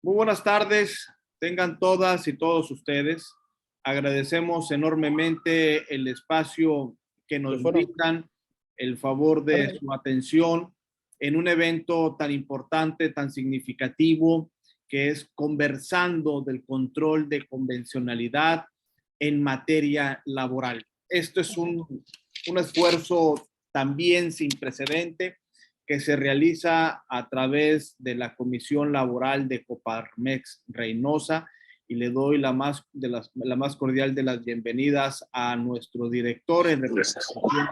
Muy buenas tardes, tengan todas y todos ustedes. Agradecemos enormemente el espacio que nos brindan, el favor de su atención en un evento tan importante, tan significativo, que es conversando del control de convencionalidad en materia laboral. Esto es un esfuerzo también sin precedente que se realiza a través de la Comisión Laboral de Coparmex Reynosa, y le doy la más cordial de las bienvenidas a nuestro director en representación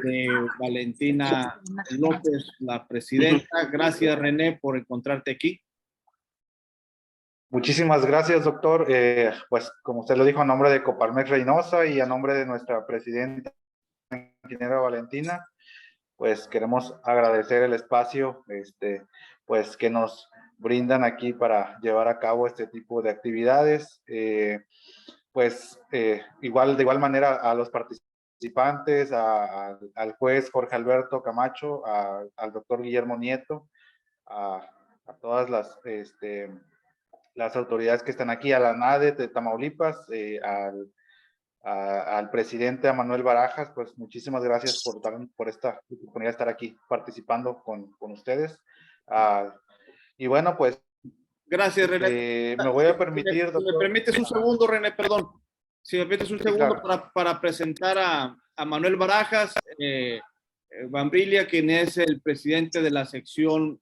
de Valentina López, la presidenta. Gracias, René, por encontrarte aquí. Muchísimas gracias, doctor. Pues como usted lo dijo, a nombre de Coparmex Reynosa y a nombre de nuestra presidenta, ingeniera Valentina, pues queremos agradecer el espacio pues que nos brindan aquí para llevar a cabo este tipo de actividades. De igual manera a los participantes, al juez Jorge Alberto Camacho, al doctor Guillermo Nieto, a todas las autoridades que están aquí, a la NADE de Tamaulipas, al presidente, a Manuel Barajas. Pues muchísimas gracias por esta oportunidad de estar aquí participando con ustedes. Y bueno, pues... Gracias, René. Me voy a permitir, doctor. Si me permites un segundo, René, perdón. Si me permites un segundo, claro, para presentar a Manuel Barajas, Bambrilia, quien es el presidente de la sección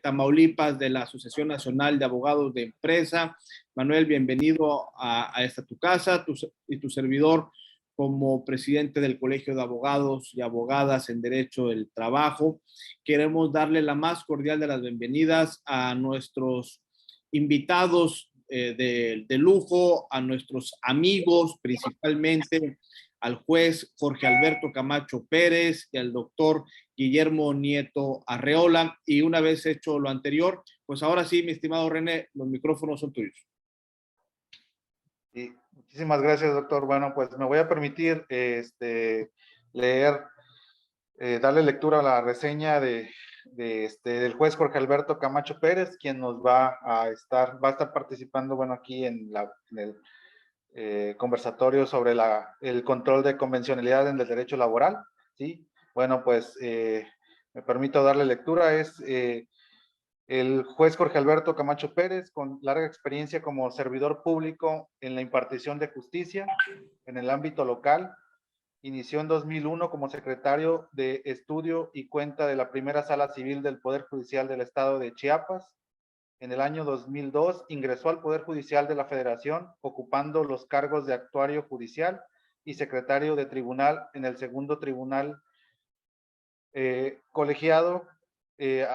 Tamaulipas de la Asociación Nacional de Abogados de Empresa. Manuel, bienvenido a esta tu casa, y tu servidor como presidente del Colegio de Abogados y Abogadas en Derecho del Trabajo. Queremos darle la más cordial de las bienvenidas a nuestros invitados de lujo, a nuestros amigos, principalmente al juez Jorge Alberto Camacho Pérez y al doctor Guillermo Nieto Arreola. Y una vez hecho lo anterior, pues ahora sí, mi estimado René, los micrófonos son tuyos. Sí, muchísimas gracias, doctor. Bueno, pues me voy a permitir leer, darle lectura a la reseña del juez Jorge Alberto Camacho Pérez, quien nos va a estar participando, bueno, aquí en el conversatorio sobre el control de convencionalidad en el derecho laboral, ¿sí? Bueno, pues me permito darle lectura. Es el juez Jorge Alberto Camacho Pérez, con larga experiencia como servidor público en la impartición de justicia en el ámbito local. Inició en 2001 como secretario de estudio y cuenta de la primera sala civil del Poder Judicial del Estado de Chiapas. En el año 2002 ingresó al Poder Judicial de la Federación, ocupando los cargos de actuario judicial y secretario de tribunal en el segundo tribunal colegiado,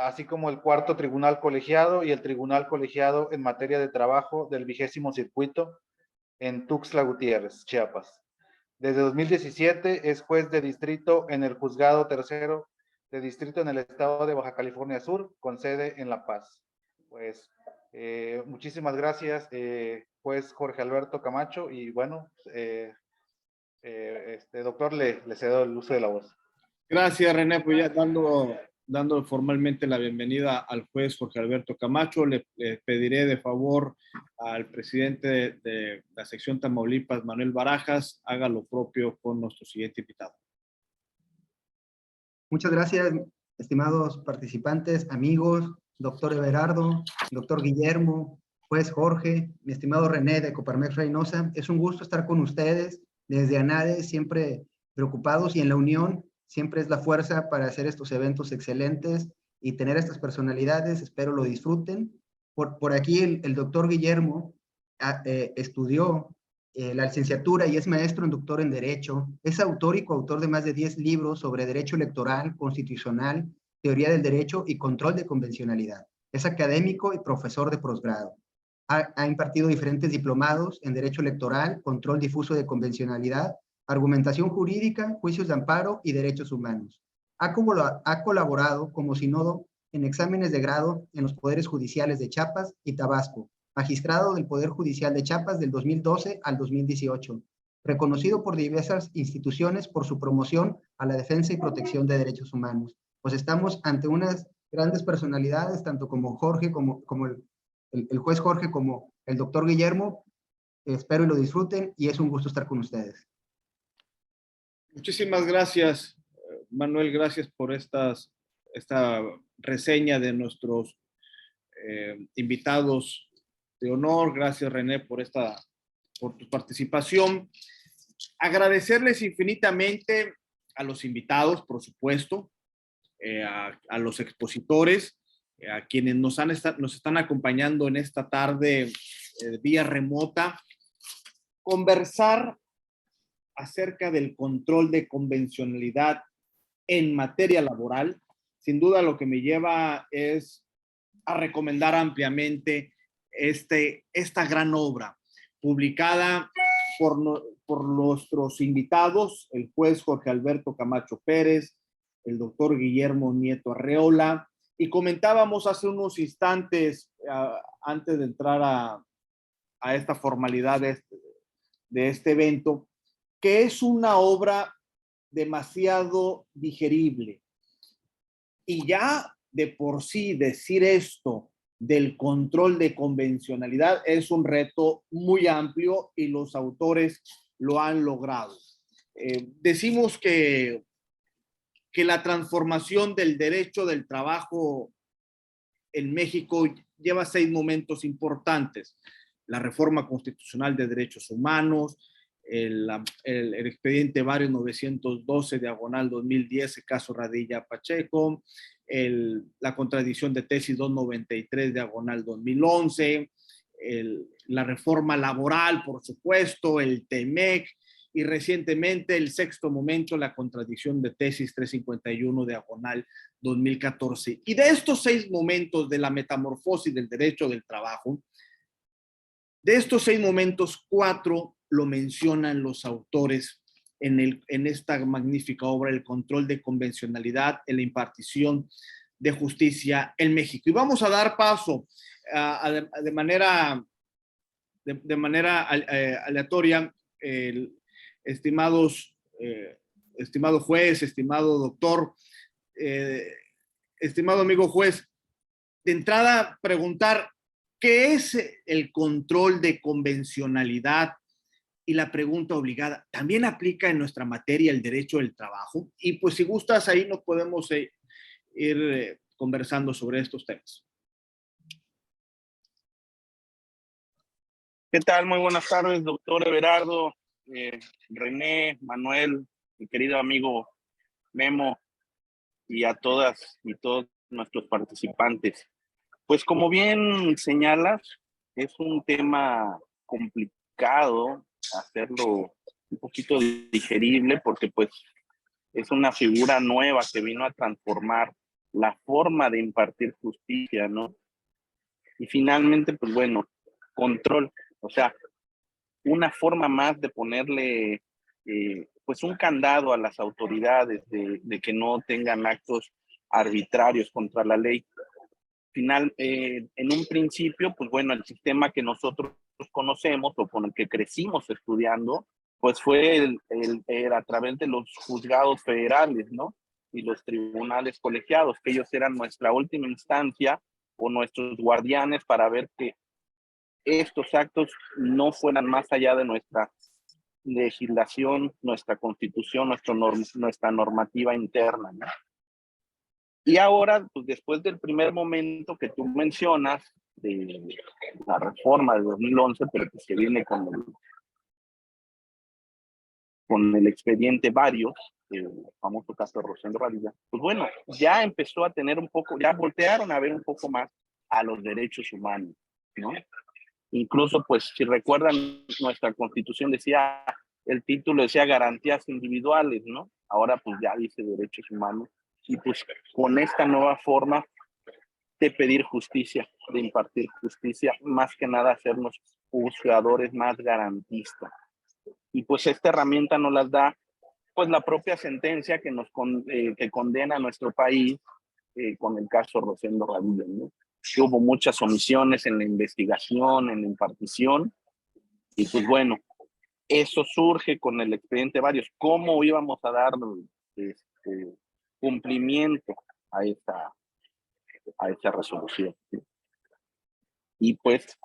así como el cuarto tribunal colegiado y el tribunal colegiado en materia de trabajo del 20º circuito en Tuxtla Gutiérrez, Chiapas. Desde 2017 es juez de distrito en el juzgado tercero de distrito en el estado de Baja California Sur, con sede en La Paz. Pues muchísimas gracias, juez Jorge Alberto Camacho, y bueno, doctor, le cedo el uso de la voz. Gracias, René. Pues ya dando formalmente la bienvenida al juez Jorge Alberto Camacho, le pediré de favor al presidente de la sección Tamaulipas, Manuel Barajas, haga lo propio con nuestro siguiente invitado. Muchas gracias, estimados participantes, amigos, doctor Everardo, doctor Guillermo, juez Jorge, mi estimado René de Coparmex Reynosa. Es un gusto estar con ustedes desde ANADE, siempre preocupados, y en la unión siempre es la fuerza para hacer estos eventos excelentes y tener estas personalidades. Espero lo disfruten. Por aquí el doctor Guillermo estudió la licenciatura y es maestro en doctor en Derecho. Es autor y coautor de más de 10 libros sobre derecho electoral, constitucional, teoría del derecho y control de convencionalidad. Es académico y profesor de posgrado. Ha impartido diferentes diplomados en derecho electoral, control difuso de convencionalidad, argumentación jurídica, juicios de amparo y derechos humanos. Ha colaborado como sínodo en exámenes de grado en los poderes judiciales de Chiapas y Tabasco, magistrado del Poder Judicial de Chiapas del 2012 al 2018, reconocido por diversas instituciones por su promoción a la defensa y protección de derechos humanos. Pues estamos ante unas grandes personalidades, tanto como Jorge como el el juez Jorge como el doctor Guillermo. Espero y lo disfruten y es un gusto estar con ustedes. Muchísimas gracias, Manuel. Gracias por esta reseña de nuestros invitados de honor. Gracias, René, por tu participación. Agradecerles infinitamente a los invitados, por supuesto, a los expositores, a quienes nos están acompañando en esta tarde vía remota, conversar acerca del control de convencionalidad en materia laboral. Sin duda lo que me lleva es a recomendar ampliamente esta gran obra publicada por nuestros invitados, el juez Jorge Alberto Camacho Pérez, el doctor Guillermo Nieto Arreola, y comentábamos hace unos instantes, antes de entrar a esta formalidad de este evento, que es una obra demasiado digerible. Y ya de por sí decir esto del control de convencionalidad es un reto muy amplio y los autores lo han logrado. Decimos que la transformación del derecho del trabajo en México lleva 6 momentos importantes: la reforma constitucional de derechos humanos, el expediente Varios 912 diagonal 2010, el caso Radilla Pacheco, la contradicción de tesis 293 diagonal 2011, la reforma laboral, por supuesto, el TEMEC, y recientemente el 6º momento, la contradicción de tesis 351 diagonal 2014. Y de estos 6 momentos de la metamorfosis del derecho del trabajo, de estos 6 momentos, 4 lo mencionan los autores en esta magnífica obra, El control de convencionalidad en la impartición de justicia en México. Y vamos a dar paso de manera aleatoria, estimado juez, estimado doctor, estimado amigo juez, de entrada preguntar, ¿qué es el control de convencionalidad? Y la pregunta obligada, ¿también aplica en nuestra materia el derecho del trabajo? Y pues si gustas, ahí nos podemos ir conversando sobre estos temas. ¿Qué tal? Muy buenas tardes, doctor Everardo, René, Manuel, mi querido amigo Memo, y a todas y todos nuestros participantes. Pues como bien señalas, es un tema complicado hacerlo un poquito digerible, porque pues es una figura nueva que vino a transformar la forma de impartir justicia, ¿no? Y finalmente, pues bueno, control, o sea, una forma más de ponerle pues un candado a las autoridades de que no tengan actos arbitrarios contra la ley. En un principio, pues bueno, el sistema que nosotros conocemos o con el que crecimos estudiando, pues fue a través de los juzgados federales, ¿no? Y los tribunales colegiados, que ellos eran nuestra última instancia o nuestros guardianes para ver que estos actos no fueran más allá de nuestra legislación, nuestra constitución, nuestra normativa interna, ¿no? Y ahora, pues después del primer momento que tú mencionas, de la reforma de 2011, pero pues que viene con el expediente Varios, el famoso caso de Rosendo Radilla, pues bueno, ya empezó a tener un poco, ya voltearon a ver un poco más a los derechos humanos, ¿no? Incluso, pues, si recuerdan, nuestra constitución decía, el título decía garantías individuales, ¿no? Ahora, pues, ya dice derechos humanos. Y, pues, con esta nueva forma de pedir justicia, de impartir justicia, más que nada hacernos juzgadores más garantistas. Y, pues, esta herramienta nos las da, pues, la propia sentencia que condena a nuestro país con el caso Rosendo Radilla, ¿no? Que hubo muchas omisiones en la investigación, en la impartición, y pues bueno, eso surge con el expediente Varios. ¿Cómo íbamos a dar cumplimiento a esa resolución? y pues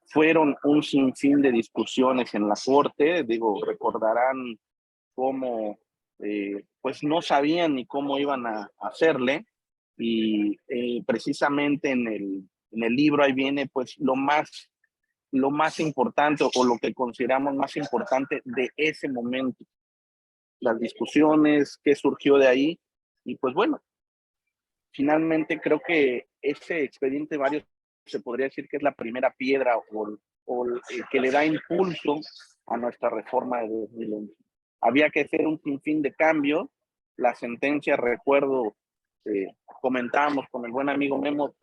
fueron un sinfín de discusiones en la corte. Digo, recordarán cómo pues no sabían ni cómo iban a hacerle, y precisamente en el libro ahí viene pues lo más importante, o lo que consideramos más importante de ese momento, las discusiones, qué surgió de ahí. Y pues bueno, finalmente creo que ese expediente varios se podría decir que es la primera piedra, o el que le da impulso a nuestra reforma de 2011. Había que hacer un sinfín de cambios. La sentencia, recuerdo, comentábamos con el buen amigo Memo,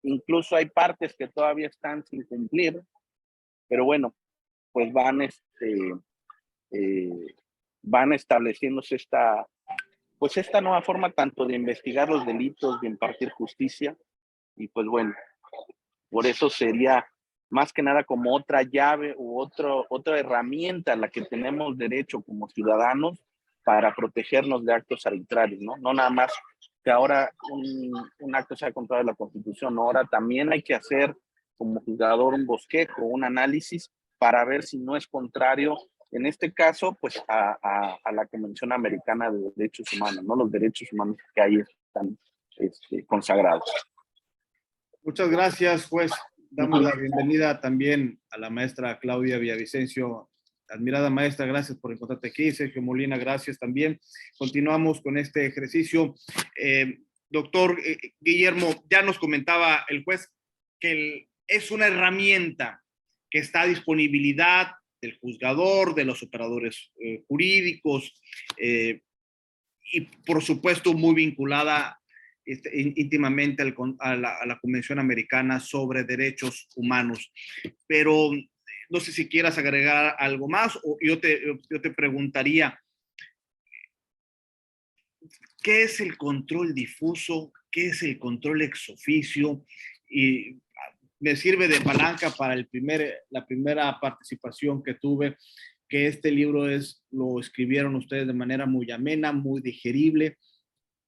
incluso hay partes que todavía están sin cumplir, pero bueno, pues van estableciéndose esta nueva forma tanto de investigar los delitos, de impartir justicia. Y pues bueno, por eso sería más que nada como otra llave u otra herramienta a la que tenemos derecho como ciudadanos para protegernos de actos arbitrarios, ¿no? No nada más que ahora un acto sea contrario a la Constitución, ¿no? Ahora también hay que hacer como juzgador un bosquejo, un análisis para ver si no es contrario, en este caso, pues a la Convención Americana de Derechos Humanos, ¿no? Los derechos humanos que ahí están consagrados. Muchas gracias, juez. Damos la bienvenida también a la maestra Claudia Villavicencio. Admirada maestra, gracias por encontrarte aquí. Sergio Molina, gracias también. Continuamos con este ejercicio. Doctor Guillermo, ya nos comentaba el juez que es una herramienta que está a disponibilidad del juzgador, de los operadores jurídicos, y por supuesto muy vinculada íntimamente a la Convención Americana sobre Derechos Humanos. Pero no sé si quieras agregar algo más, o yo te preguntaría, ¿qué es el control difuso? ¿Qué es el control ex oficio? Y me sirve de palanca para la primera participación que tuve, que este libro lo escribieron ustedes de manera muy amena, muy digerible,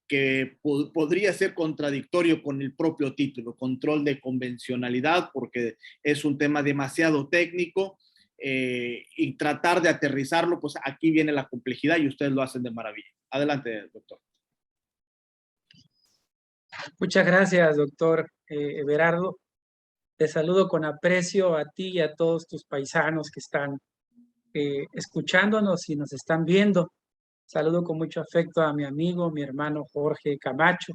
que podría ser contradictorio con el propio título, control de convencionalidad, porque es un tema demasiado técnico, y tratar de aterrizarlo, pues aquí viene la complejidad y ustedes lo hacen de maravilla. Adelante, doctor. Muchas gracias, doctor Everardo. Te saludo con aprecio a ti y a todos tus paisanos que están escuchándonos y nos están viendo. Saludo con mucho afecto a mi amigo, mi hermano Jorge Camacho,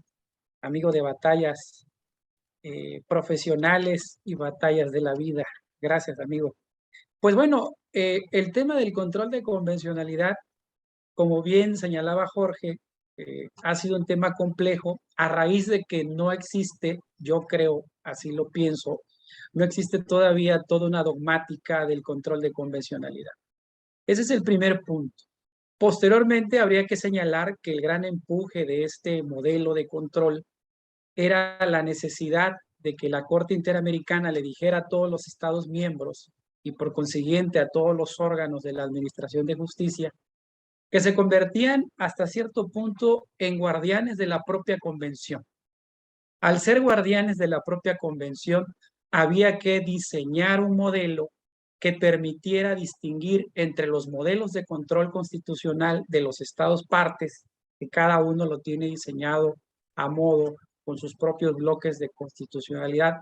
amigo de batallas profesionales y batallas de la vida. Gracias, amigo. Pues bueno, el tema del control de convencionalidad, como bien señalaba Jorge, ha sido un tema complejo a raíz de que no existe, yo creo, así lo pienso, no existe todavía toda una dogmática del control de convencionalidad. Ese es el primer punto. Posteriormente, habría que señalar que el gran empuje de este modelo de control era la necesidad de que la Corte Interamericana le dijera a todos los Estados miembros y por consiguiente a todos los órganos de la Administración de Justicia que se convertían hasta cierto punto en guardianes de la propia convención. Al ser guardianes de la propia convención, había que diseñar un modelo que permitiera distinguir entre los modelos de control constitucional de los estados partes, que cada uno lo tiene diseñado a modo con sus propios bloques de constitucionalidad,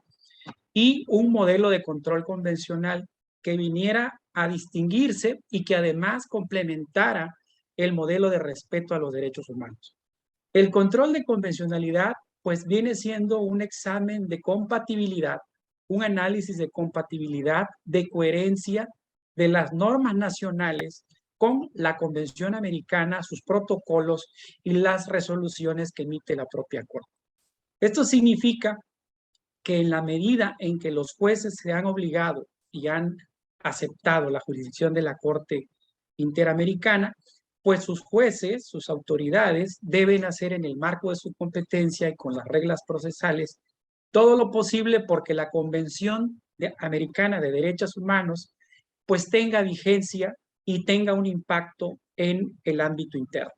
y un modelo de control convencional que viniera a distinguirse y que además complementara el modelo de respeto a los derechos humanos. El control de convencionalidad pues viene siendo un examen de compatibilidad, un análisis de compatibilidad, de coherencia de las normas nacionales con la Convención Americana, sus protocolos y las resoluciones que emite la propia Corte. Esto significa que en la medida en que los jueces se han obligado y han aceptado la jurisdicción de la Corte Interamericana, pues sus jueces, sus autoridades deben hacer en el marco de su competencia y con las reglas procesales todo lo posible porque la Convención Americana de Derechos Humanos pues tenga vigencia y tenga un impacto en el ámbito interno.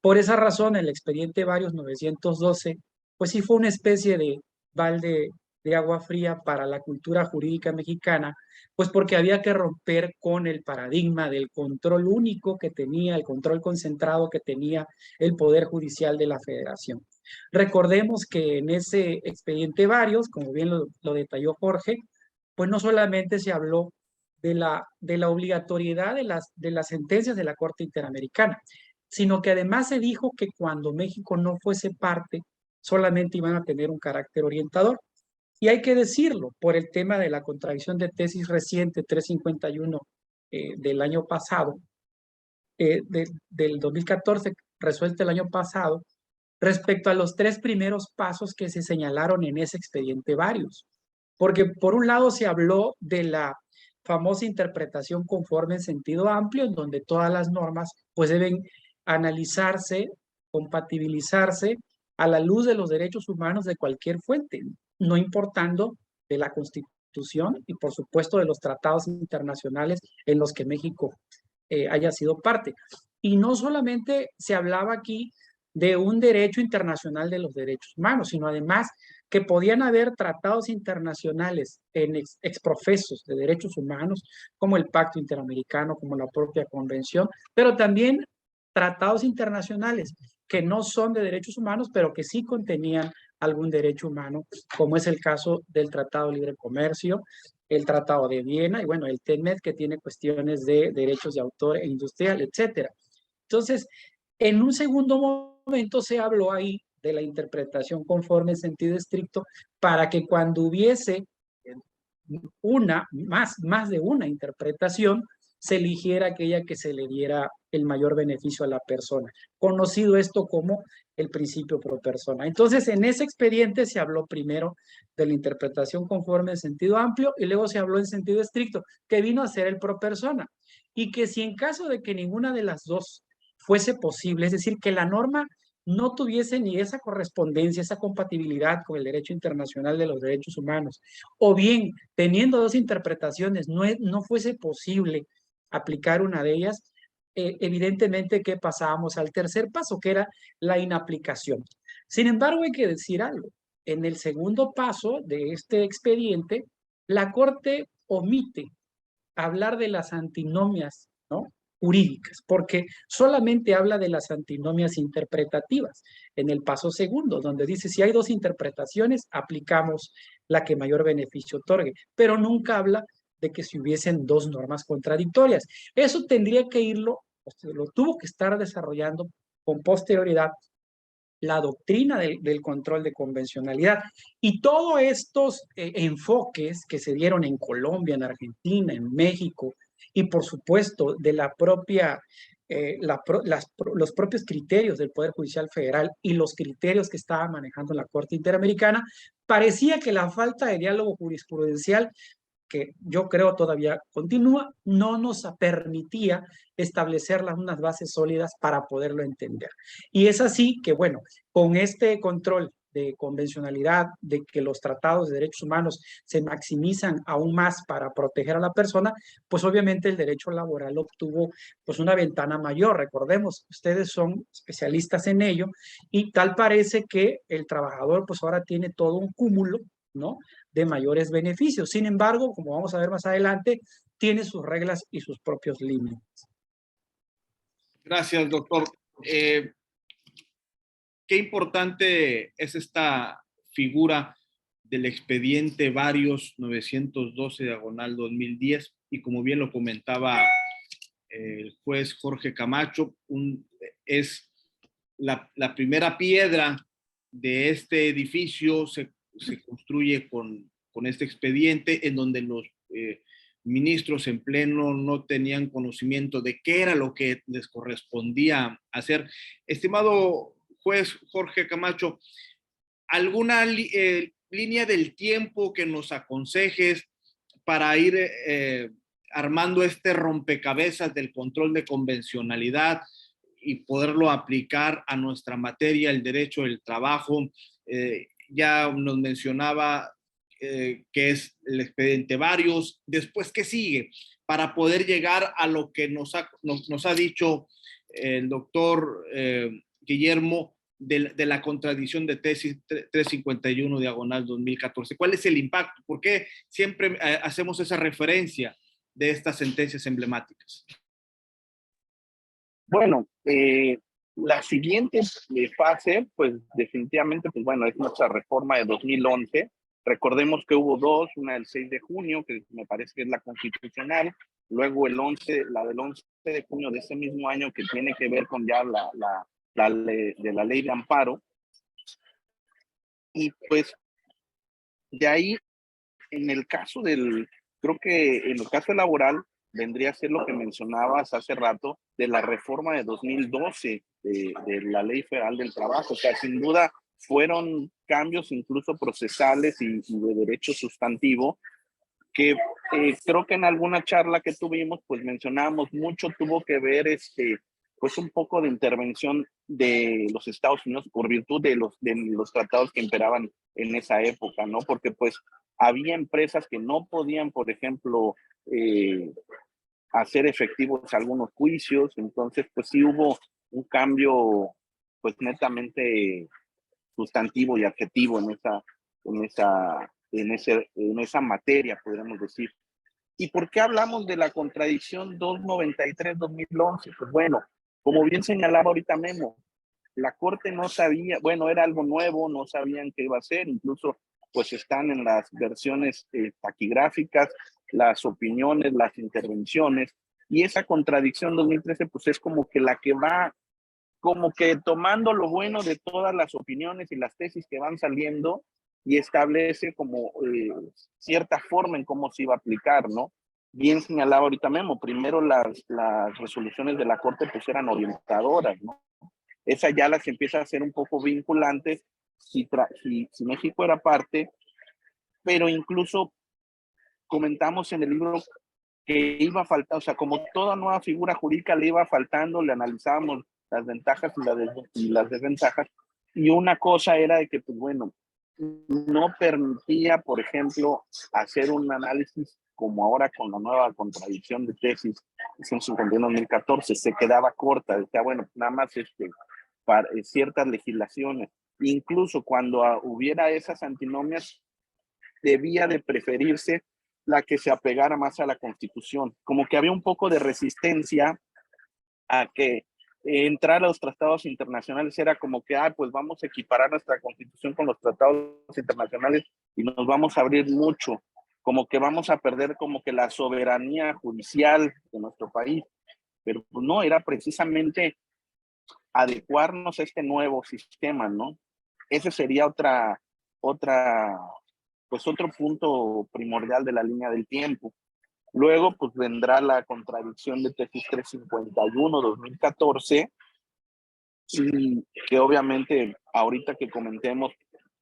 Por esa razón, el expediente Varios 912, pues sí fue una especie de balde de agua fría para la cultura jurídica mexicana, pues porque había que romper con el paradigma del control único que tenía, el control concentrado que tenía el Poder Judicial de la Federación. Recordemos que en ese expediente varios, como bien lo detalló Jorge, pues no solamente se habló de la obligatoriedad de las sentencias de la Corte Interamericana, sino que además se dijo que cuando México no fuese parte, solamente iban a tener un carácter orientador. Y hay que decirlo, por el tema de la contradicción de tesis reciente 351 del año pasado, del 2014, resuelta el año pasado, respecto a los 3 primeros pasos que se señalaron en ese expediente varios. Porque por un lado se habló de la famosa interpretación conforme en sentido amplio, en donde todas las normas pues deben analizarse, compatibilizarse a la luz de los derechos humanos de cualquier fuente, no importando de la Constitución y por supuesto de los tratados internacionales en los que México haya sido parte. Y no solamente se hablaba aquí de un derecho internacional de los derechos humanos, sino además que podían haber tratados internacionales en exprofesos de derechos humanos, como el Pacto Interamericano, como la propia Convención, pero también tratados internacionales que no son de derechos humanos, pero que sí contenían algún derecho humano, como es el caso del Tratado de Libre Comercio, el Tratado de Viena y bueno, el TEMED, que tiene cuestiones de derechos de autor e industrial, etcétera. Entonces, en un segundo momento se habló ahí de la interpretación conforme en sentido estricto para que cuando hubiese más de una interpretación, se eligiera aquella que se le diera el mayor beneficio a la persona. Conocido esto como el principio pro persona. Entonces, en ese expediente se habló primero de la interpretación conforme en sentido amplio y luego se habló en sentido estricto, que vino a ser el pro persona. Y que si en caso de que ninguna de las dos fuese posible, es decir, que la norma no tuviese ni esa correspondencia, esa compatibilidad con el derecho internacional de los derechos humanos, o bien teniendo dos interpretaciones no fuese posible aplicar una de ellas, evidentemente que pasábamos al tercer paso, que era la inaplicación. Sin embargo, hay que decir algo. En el segundo paso de este expediente, la Corte omite hablar de las antinomias, ¿no?, jurídicas, porque solamente habla de las antinomias interpretativas en el paso segundo, donde dice si hay dos interpretaciones, aplicamos la que mayor beneficio otorgue, pero nunca habla de que si hubiesen dos normas contradictorias. Eso tendría que lo tuvo que estar desarrollando con posterioridad la doctrina del control de convencionalidad. Y todos estos enfoques que se dieron en Colombia, en Argentina, en México, y por supuesto de la propia, los propios criterios del Poder Judicial Federal y los criterios que estaba manejando la Corte Interamericana, parecía que la falta de diálogo jurisprudencial, que yo creo todavía continúa, no nos permitía establecer unas bases sólidas para poderlo entender. Y es así que, bueno, con este control de convencionalidad, de que los tratados de derechos humanos se maximizan aún más para proteger a la persona, pues obviamente el derecho laboral obtuvo pues una ventana mayor. Recordemos, ustedes son especialistas en ello y tal parece que el trabajador pues ahora tiene todo un cúmulo, ¿no?, de mayores beneficios. Sin embargo, como vamos a ver más adelante, tiene sus reglas y sus propios límites. Gracias, doctor. Qué importante es esta figura del expediente varios 912/2010 y como bien lo comentaba el juez Jorge Camacho, es la primera piedra de este edificio, se construye con este expediente en donde los ministros en pleno no tenían conocimiento de qué era lo que les correspondía hacer. Estimado juez Jorge Camacho, ¿alguna línea del tiempo que nos aconsejes para ir armando este rompecabezas del control de convencionalidad y poderlo aplicar a nuestra materia, el derecho del trabajo? Ya nos mencionaba que es el expediente varios. Después, ¿qué sigue? Para poder llegar a lo que nos ha dicho el doctor Guillermo, de la contradicción de tesis 351 diagonal 2014? ¿Cuál es el impacto? ¿Por qué siempre hacemos esa referencia de estas sentencias emblemáticas? Bueno, la siguiente fase, pues definitivamente, pues bueno, es nuestra reforma de 2011. Recordemos que hubo dos, una del 6 de junio, que me parece que es la constitucional, luego la del 11 de junio de ese mismo año, que tiene que ver con ya la ley de amparo. Y pues de ahí, en el caso creo que en el caso laboral, vendría a ser lo que mencionabas hace rato de la reforma de 2012 de la Ley Federal del Trabajo. O sea, sin duda fueron cambios incluso procesales y de derecho sustantivo que creo que en alguna charla que tuvimos, pues mencionábamos mucho, tuvo que ver pues un poco de intervención de los Estados Unidos por virtud de los tratados que imperaban en esa época, ¿no? Porque pues había empresas que no podían, por ejemplo, hacer efectivos algunos juicios, entonces pues sí hubo un cambio pues netamente sustantivo y adjetivo en esa materia, podríamos decir. ¿Y por qué hablamos de la contradicción 293-2011? Pues bueno, como bien señalaba ahorita Memo, la Corte no sabía, bueno, era algo nuevo, no sabían qué iba a hacer, incluso pues están en las versiones taquigráficas, las opiniones, las intervenciones, y esa contradicción 2013 pues es como que la que va, como que tomando lo bueno de todas las opiniones y las tesis que van saliendo y establece como cierta forma en cómo se iba a aplicar, ¿no? Bien señalaba ahorita Memo, primero las resoluciones de la Corte pues eran orientadoras, ¿no? Esa ya las empieza a ser un poco vinculantes si México era parte, pero incluso comentamos en el libro que iba a faltar, o sea, como toda nueva figura jurídica le iba faltando, le analizábamos las ventajas y las desventajas, y una cosa era de que, pues bueno, no permitía, por ejemplo, hacer un análisis como ahora con la nueva contradicción de tesis 151-2014, se quedaba corta, decía, bueno, nada más para ciertas legislaciones, incluso cuando hubiera esas antinomias, debía de preferirse la que se apegara más a la Constitución, como que había un poco de resistencia a que entrar a los tratados internacionales era como que, pues vamos a equiparar nuestra Constitución con los tratados internacionales y nos vamos a abrir mucho, como que vamos a perder como que la soberanía judicial de nuestro país, pero pues no, era precisamente adecuarnos a este nuevo sistema, ¿no? Ese sería pues otro punto primordial de la línea del tiempo. Luego, pues vendrá la contradicción de tesis 351-2014, y que obviamente ahorita que comentemos,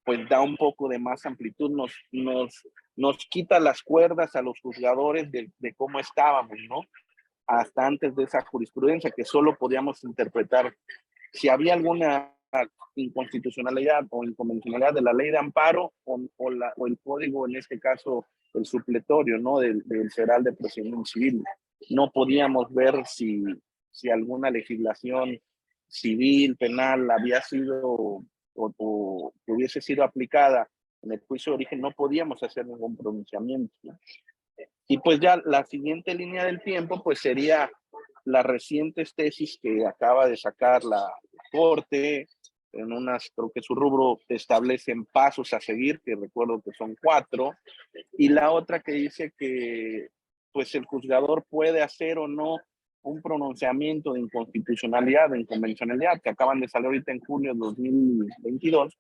pues da un poco de más amplitud, nos quita las cuerdas a los juzgadores de cómo estábamos, ¿no? Hasta antes de esa jurisprudencia, que solo podíamos interpretar si había alguna inconstitucionalidad o inconvencionalidad de la ley de amparo o el código, en este caso el supletorio, ¿no? del Federal de Procedimiento Civil. No podíamos ver si alguna legislación civil, penal, había sido o que hubiese sido aplicada en el juicio de origen, no podíamos hacer ningún pronunciamiento, ¿no? Y pues ya la siguiente línea del tiempo pues sería las recientes tesis que acaba de sacar la Corte, en creo que su rubro establecen pasos a seguir, que recuerdo que son 4, y la otra que dice que pues el juzgador puede hacer o no un pronunciamiento de inconstitucionalidad, de inconvencionalidad, que acaban de salir ahorita en junio de 2022,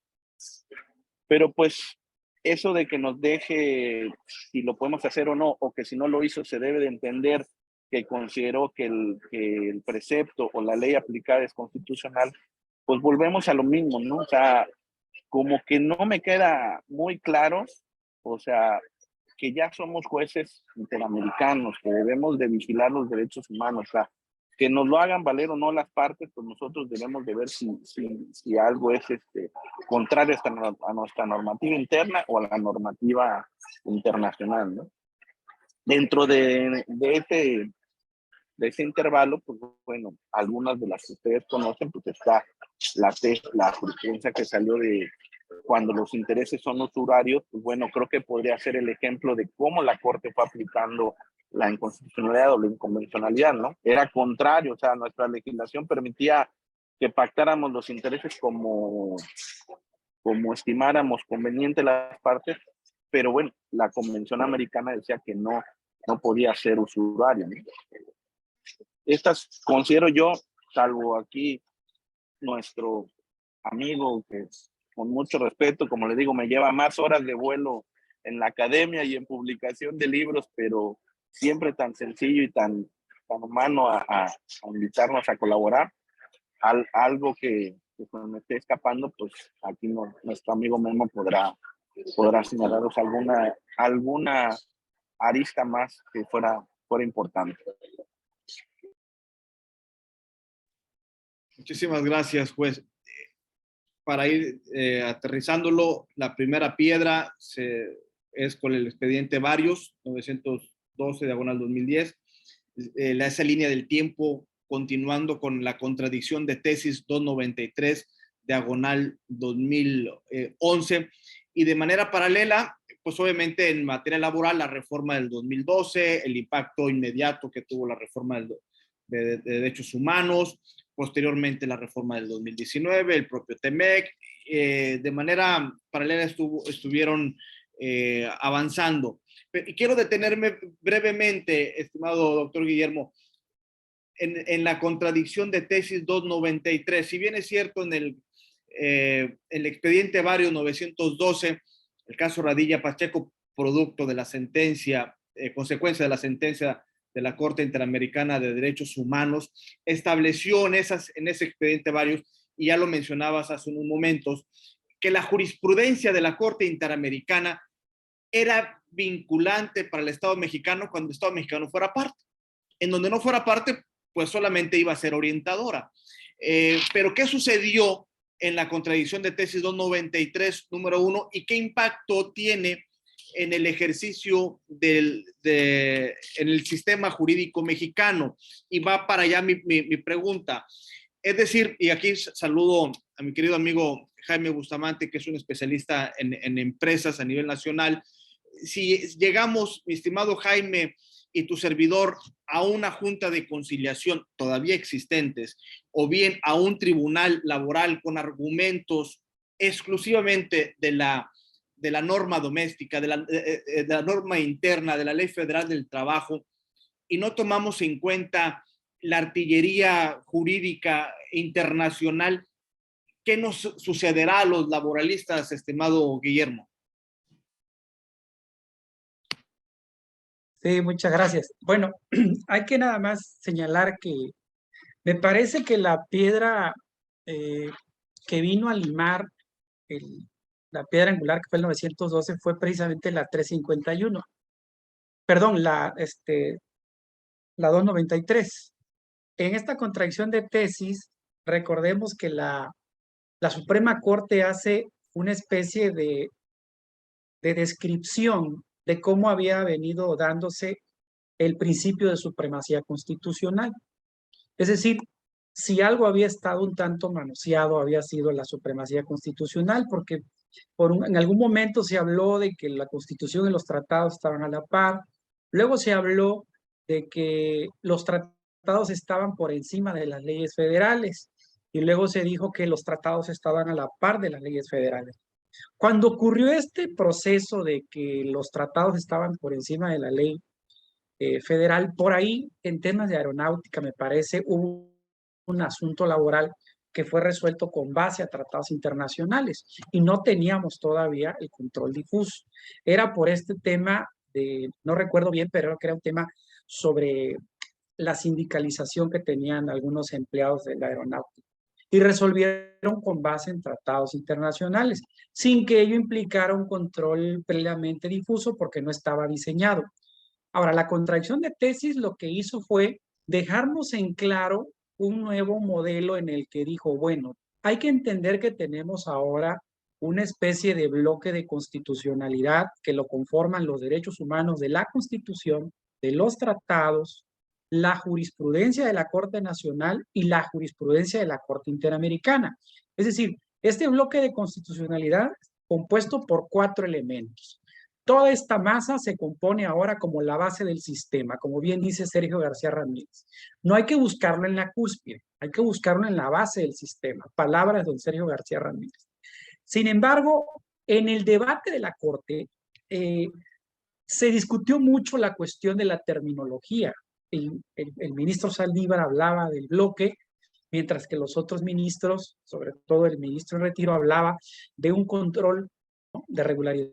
pero pues eso de que nos deje si lo podemos hacer o no, o que si no lo hizo se debe de entender que consideró que el precepto o la ley aplicada es constitucional, pues volvemos a lo mismo, ¿no? O sea, como que no me queda muy claro, o sea, que ya somos jueces interamericanos, que debemos de vigilar los derechos humanos, o sea, que nos lo hagan valer o no las partes, pues nosotros debemos de ver si algo es contrario a nuestra normativa interna o a la normativa internacional, ¿no? Dentro de de ese intervalo, pues bueno, algunas de las que ustedes conocen, pues está la jurisprudencia que salió de cuando los intereses son usurarios, pues bueno, creo que podría ser el ejemplo de cómo la Corte fue aplicando la inconstitucionalidad o la inconvencionalidad, ¿no? Era contrario, o sea, nuestra legislación permitía que pactáramos los intereses como estimáramos conveniente las partes, pero bueno, la Convención Americana decía que no podía ser usurario, ¿no? Estas considero yo, salvo aquí nuestro amigo que con mucho respeto, como le digo, me lleva más horas de vuelo en la academia y en publicación de libros, pero siempre tan sencillo y tan humano a invitarnos a colaborar. Algo que me esté escapando, pues aquí nuestro amigo Memo podrá señalaros alguna arista más que fuera importante. Muchísimas gracias, juez. Para ir aterrizándolo, la primera piedra es con el expediente Varios, 912/2010. Esa línea del tiempo, continuando con la contradicción de tesis 293/2011. Y de manera paralela, pues obviamente en materia laboral, la reforma del 2012, el impacto inmediato que tuvo la reforma de derechos humanos, posteriormente la reforma del 2019, el propio TEMEC, de manera paralela estuvieron avanzando. Y quiero detenerme brevemente, estimado doctor Guillermo, en la contradicción de tesis 293. Si bien es cierto en el expediente Varios 912, el caso Radilla Pacheco, producto de la sentencia, consecuencia de la sentencia de la Corte Interamericana de Derechos Humanos, estableció en ese expediente Varios, y ya lo mencionabas hace unos momentos, que la jurisprudencia de la Corte Interamericana era vinculante para el Estado mexicano cuando el Estado mexicano fuera parte. En donde no fuera parte, pues solamente iba a ser orientadora. Pero ¿qué sucedió en la contradicción de tesis 293, número 1, y qué impacto tiene en el ejercicio en el sistema jurídico mexicano? Y va para allá mi pregunta. Es decir, y aquí saludo a mi querido amigo Jaime Bustamante, que es un especialista en empresas a nivel nacional. Si llegamos, mi estimado Jaime y tu servidor, a una junta de conciliación todavía existentes, o bien a un tribunal laboral con argumentos exclusivamente de la norma doméstica, de la norma interna, de la Ley Federal del Trabajo, y no tomamos en cuenta la artillería jurídica internacional, ¿qué nos sucederá a los laboralistas, estimado Guillermo? Sí, muchas gracias. Bueno, hay que nada más señalar que me parece que la piedra que vino a limar la piedra angular, que fue el 912, fue precisamente la 351. Perdón, la 293. En esta contradicción de tesis, recordemos que la Suprema Corte hace una especie de descripción de cómo había venido dándose el principio de supremacía constitucional. Es decir, si algo había estado un tanto manoseado, había sido la supremacía constitucional, porque en algún momento se habló de que la Constitución y los tratados estaban a la par, luego se habló de que los tratados estaban por encima de las leyes federales, y luego se dijo que los tratados estaban a la par de las leyes federales. Cuando ocurrió este proceso de que los tratados estaban por encima de la ley federal, por ahí en temas de aeronáutica me parece hubo un asunto laboral que fue resuelto con base a tratados internacionales y no teníamos todavía el control difuso. Era por este tema no recuerdo bien, pero era un tema sobre la sindicalización que tenían algunos empleados de la aeronáutica. Y resolvieron con base en tratados internacionales, sin que ello implicara un control plenamente difuso porque no estaba diseñado. Ahora, la contradicción de tesis lo que hizo fue dejarnos en claro un nuevo modelo en el que dijo, bueno, hay que entender que tenemos ahora una especie de bloque de constitucionalidad que lo conforman los derechos humanos de la Constitución, de los tratados, la jurisprudencia de la Corte Nacional y la jurisprudencia de la Corte Interamericana. Es decir, este bloque de constitucionalidad compuesto por 4 elementos. Toda esta masa se compone ahora como la base del sistema, como bien dice Sergio García Ramírez. No hay que buscarlo en la cúspide, hay que buscarlo en la base del sistema. Palabras de don Sergio García Ramírez. Sin embargo, en el debate de la Corte se discutió mucho la cuestión de la terminología. El ministro Saldívar hablaba del bloque, mientras que los otros ministros, sobre todo el ministro en retiro, hablaba de un control, ¿no?, de regularidad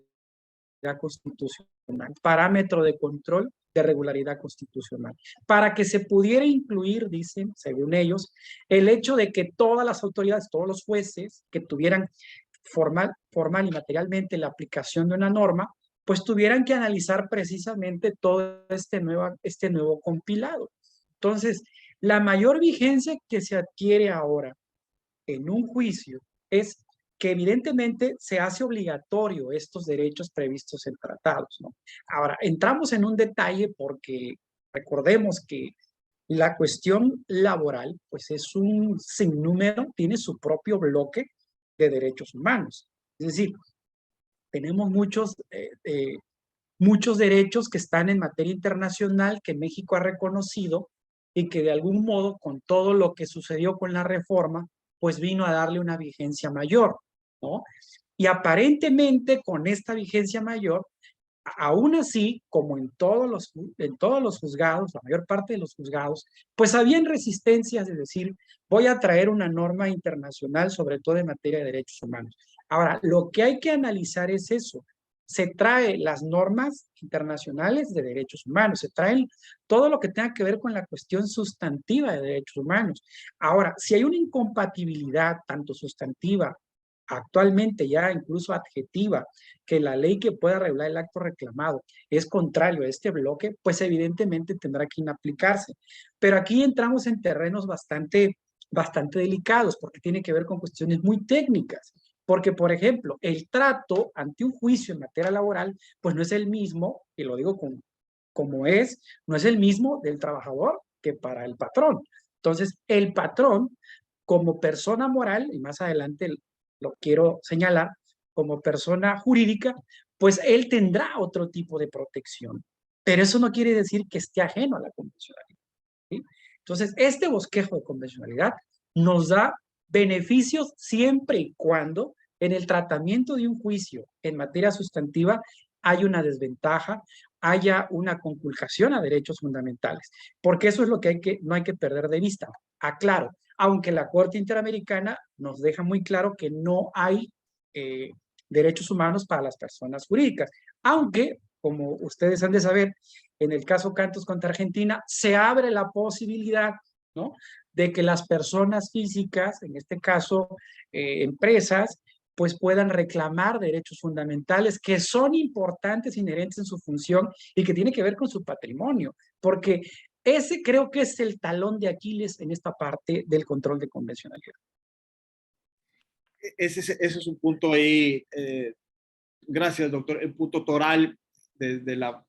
constitucional, parámetro de control de regularidad constitucional, para que se pudiera incluir, dicen, según ellos, el hecho de que todas las autoridades, todos los jueces que tuvieran formal y materialmente la aplicación de una norma, pues tuvieran que analizar precisamente todo este nuevo compilado. Entonces, la mayor vigencia que se adquiere ahora en un juicio es que evidentemente se hace obligatorio estos derechos previstos en tratados, ¿no? Ahora, entramos en un detalle porque recordemos que la cuestión laboral, pues es un sinnúmero, tiene su propio bloque de derechos humanos. Es decir, tenemos muchos derechos que están en materia internacional que México ha reconocido y que de algún modo, con todo lo que sucedió con la reforma, pues vino a darle una vigencia mayor, ¿no? Y aparentemente con esta vigencia mayor, aún así, como en todos los juzgados, la mayor parte de los juzgados, pues habían resistencias de decir, voy a traer una norma internacional, sobre todo en materia de derechos humanos. Ahora, lo que hay que analizar es eso. Se trae las normas internacionales de derechos humanos, se traen todo lo que tenga que ver con la cuestión sustantiva de derechos humanos. Ahora, si hay una incompatibilidad tanto sustantiva, actualmente ya incluso adjetiva, que la ley que pueda regular el acto reclamado es contrario a este bloque, pues evidentemente tendrá que inaplicarse. Pero aquí entramos en terrenos bastante delicados, porque tiene que ver con cuestiones muy técnicas. Porque, por ejemplo, el trato ante un juicio en materia laboral, pues no es el mismo, y lo digo como es, no es el mismo del trabajador que para el patrón. Entonces, el patrón, como persona moral, y más adelante lo quiero señalar, como persona jurídica, pues él tendrá otro tipo de protección. Pero eso no quiere decir que esté ajeno a la convencionalidad, ¿sí? Entonces, este bosquejo de convencionalidad nos da beneficios siempre y cuando en el tratamiento de un juicio en materia sustantiva hay una desventaja, haya una conculcación a derechos fundamentales, porque eso es lo que no hay que perder de vista. Aclaro, aunque la Corte Interamericana nos deja muy claro que no hay derechos humanos para las personas jurídicas, aunque, como ustedes han de saber, en el caso Cantos contra Argentina, se abre la posibilidad, ¿no?, de que las personas físicas, en este caso empresas, pues puedan reclamar derechos fundamentales que son importantes, inherentes en su función y que tiene que ver con su patrimonio, porque ese creo que es el talón de Aquiles en esta parte del control de convencionalidad. Ese es un punto ahí, gracias doctor, el punto toral de la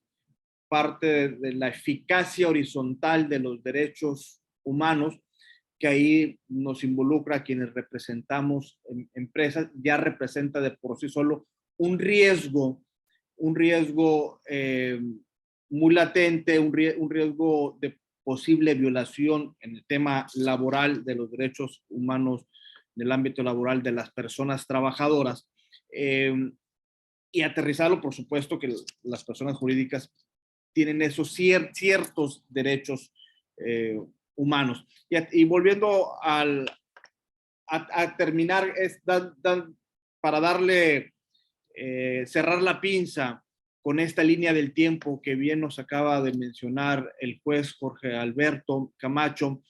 parte de la eficacia horizontal de los derechos humanos, que ahí nos involucra a quienes representamos empresas, ya representa de por sí solo un riesgo muy latente, un riesgo de posible violación en el tema laboral de los derechos humanos en el ámbito laboral de las personas trabajadoras. Y aterrizarlo, por supuesto, que las personas jurídicas tienen esos ciertos derechos humanos. Y volviendo a terminar, para darle, cerrar la pinza con esta línea del tiempo que bien nos acaba de mencionar el juez Jorge Alberto Camacho.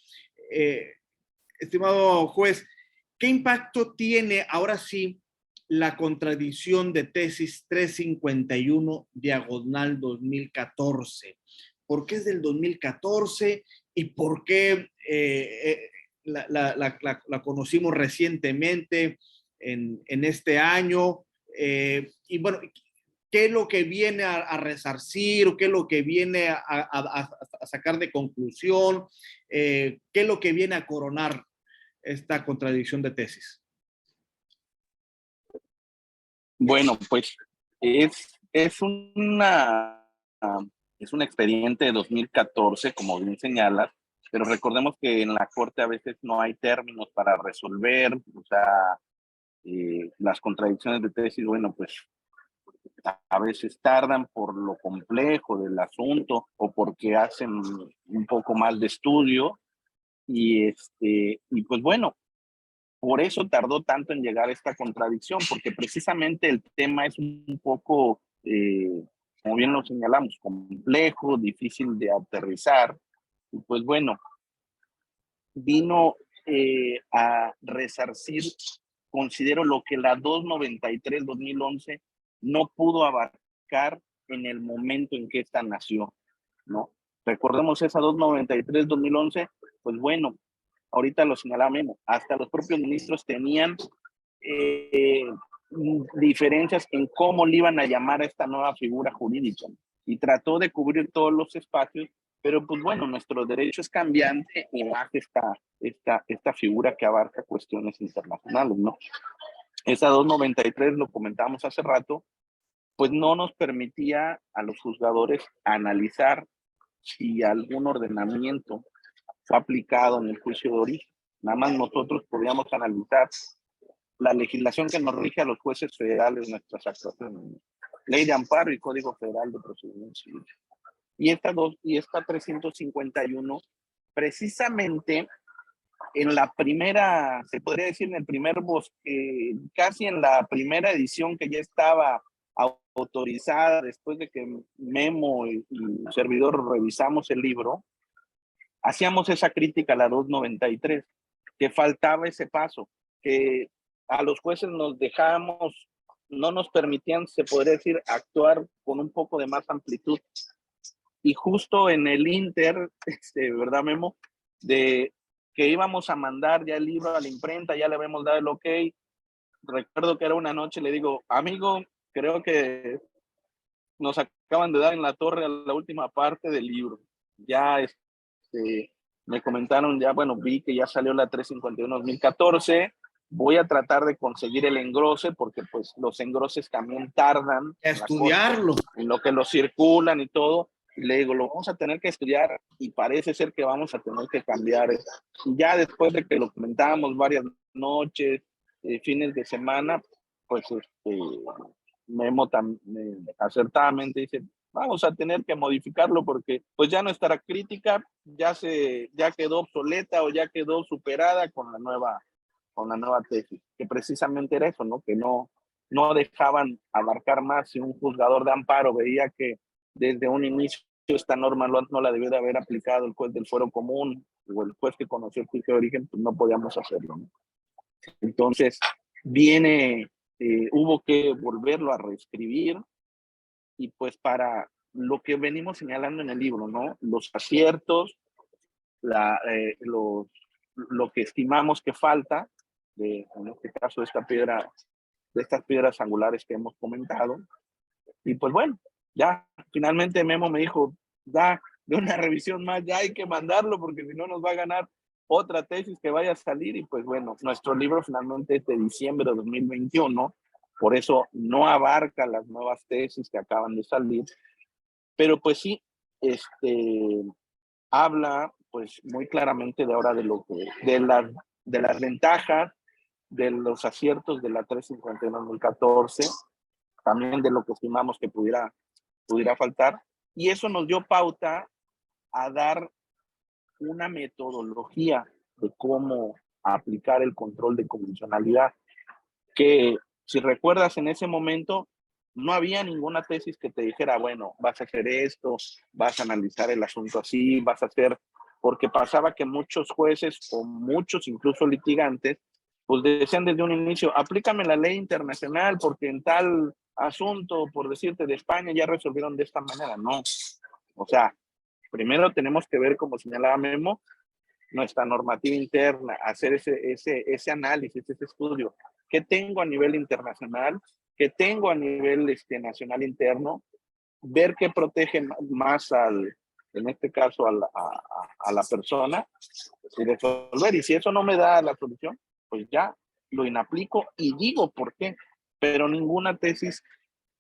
Estimado juez, ¿qué impacto tiene ahora sí la contradicción de tesis 351 diagonal 2014? ¿Por qué es del 2014 y por qué la conocimos recientemente en este año? Y bueno, qué es lo que viene a resarcir, o qué es lo que viene a sacar de conclusión, qué es lo que viene a coronar esta contradicción de tesis. Bueno, pues es un expediente de 2014, como bien señalas, pero recordemos que en la Corte a veces no hay términos para resolver, o sea, las contradicciones de tesis, bueno, pues a veces tardan por lo complejo del asunto o porque hacen un poco más de estudio y pues bueno, por eso tardó tanto en llegar a esta contradicción, porque precisamente el tema es un poco, como bien lo señalamos, complejo, difícil de aterrizar. Y pues bueno, vino a resarcir, considero, lo que la 293-2011 no pudo abarcar en el momento en que esta nació, ¿no? Recordemos esa 293-2011, pues bueno, ahorita lo señalaba Memo, hasta los propios ministros tenían diferencias en cómo le iban a llamar a esta nueva figura jurídica y trató de cubrir todos los espacios, pero pues bueno, nuestro derecho es cambiante y más esta figura que abarca cuestiones internacionales, ¿no? Esa 293, lo comentábamos hace rato, pues no nos permitía a los juzgadores analizar si algún ordenamiento fue aplicado en el juicio de origen. Nada más nosotros podíamos analizar la legislación que nos rige a los jueces federales, nuestras actuaciones, Ley de Amparo y Código Federal de Procedimiento Civil. Y esta 351, precisamente en la primera, se podría decir en el primer bosque, casi en la primera edición que ya estaba autorizada después de que Memo y servidor revisamos el libro, hacíamos esa crítica a la 293, que faltaba ese paso, que a los jueces nos dejábamos, no nos permitían, se podría decir, actuar con un poco de más amplitud. Y justo en el inter, ¿verdad, Memo? De que íbamos a mandar ya el libro a la imprenta, ya le habíamos dado el ok. Recuerdo que era una noche, le digo, amigo, creo que nos acaban de dar en la torre a la última parte del libro. Ya me comentaron, ya, bueno, vi que ya salió la 351-2014. Voy a tratar de conseguir el engrose, porque pues los engroses también tardan. Estudiarlo. En lo que lo circulan y todo. Y le digo, lo vamos a tener que estudiar y parece ser que vamos a tener que cambiar. Y ya después de que lo comentábamos varias noches, fines de semana, pues Memo acertadamente dice, vamos a tener que modificarlo porque pues ya nuestra crítica ya quedó obsoleta o ya quedó superada con la nueva tesis, que precisamente era eso, ¿no? Que no dejaban abarcar más. Si un juzgador de amparo veía que desde un inicio esta norma no la debió de haber aplicado el juez del fuero común o el juez que conoció el juicio de origen, pues no podíamos hacerlo, ¿no? Entonces hubo que volverlo a reescribir y pues para lo que venimos señalando en el libro, ¿no? Los aciertos, lo que estimamos que falta, en este caso de estas piedras angulares que hemos comentado. Y pues bueno, ya finalmente Memo me dijo, de una revisión más, ya hay que mandarlo porque si no nos va a ganar otra tesis que vaya a salir. Y pues bueno, nuestro libro finalmente es de diciembre de 2021, por eso no abarca las nuevas tesis que acaban de salir, pero pues sí, habla pues muy claramente de ahora de las ventajas, de los aciertos de la 351-2014, también de lo que estimamos que pudiera faltar, y eso nos dio pauta a dar una metodología de cómo aplicar el control de convencionalidad, que si recuerdas en ese momento no había ninguna tesis que te dijera, bueno, vas a hacer esto, vas a analizar el asunto así, vas a hacer, porque pasaba que muchos jueces o muchos incluso litigantes pues decían desde un inicio, aplícame la ley internacional porque en tal asunto, por decirte, de España ya resolvieron de esta manera. No, o sea, primero tenemos que ver, como señalaba Memo, nuestra normativa interna, hacer ese análisis, ese estudio. ¿Qué tengo a nivel internacional? que tengo a nivel nacional interno, ver qué protege más en este caso a la persona, y resolver. Y si eso no me da la solución, pues ya lo inaplico y digo por qué. Pero ninguna tesis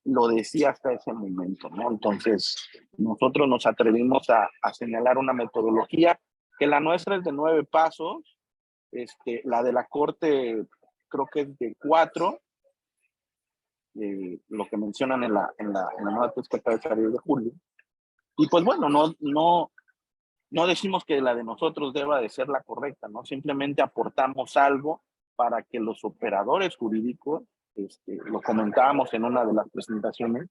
lo decía hasta ese momento, ¿no? Entonces, nosotros nos atrevimos a señalar una metodología que la nuestra es de 9 pasos, la de la Corte creo que es de 4, lo que mencionan en la nueva tesis que acaba de salir de julio. Y pues bueno, no decimos que la de nosotros deba de ser la correcta, ¿no? Simplemente aportamos algo para que los operadores jurídicos, lo comentábamos en una de las presentaciones,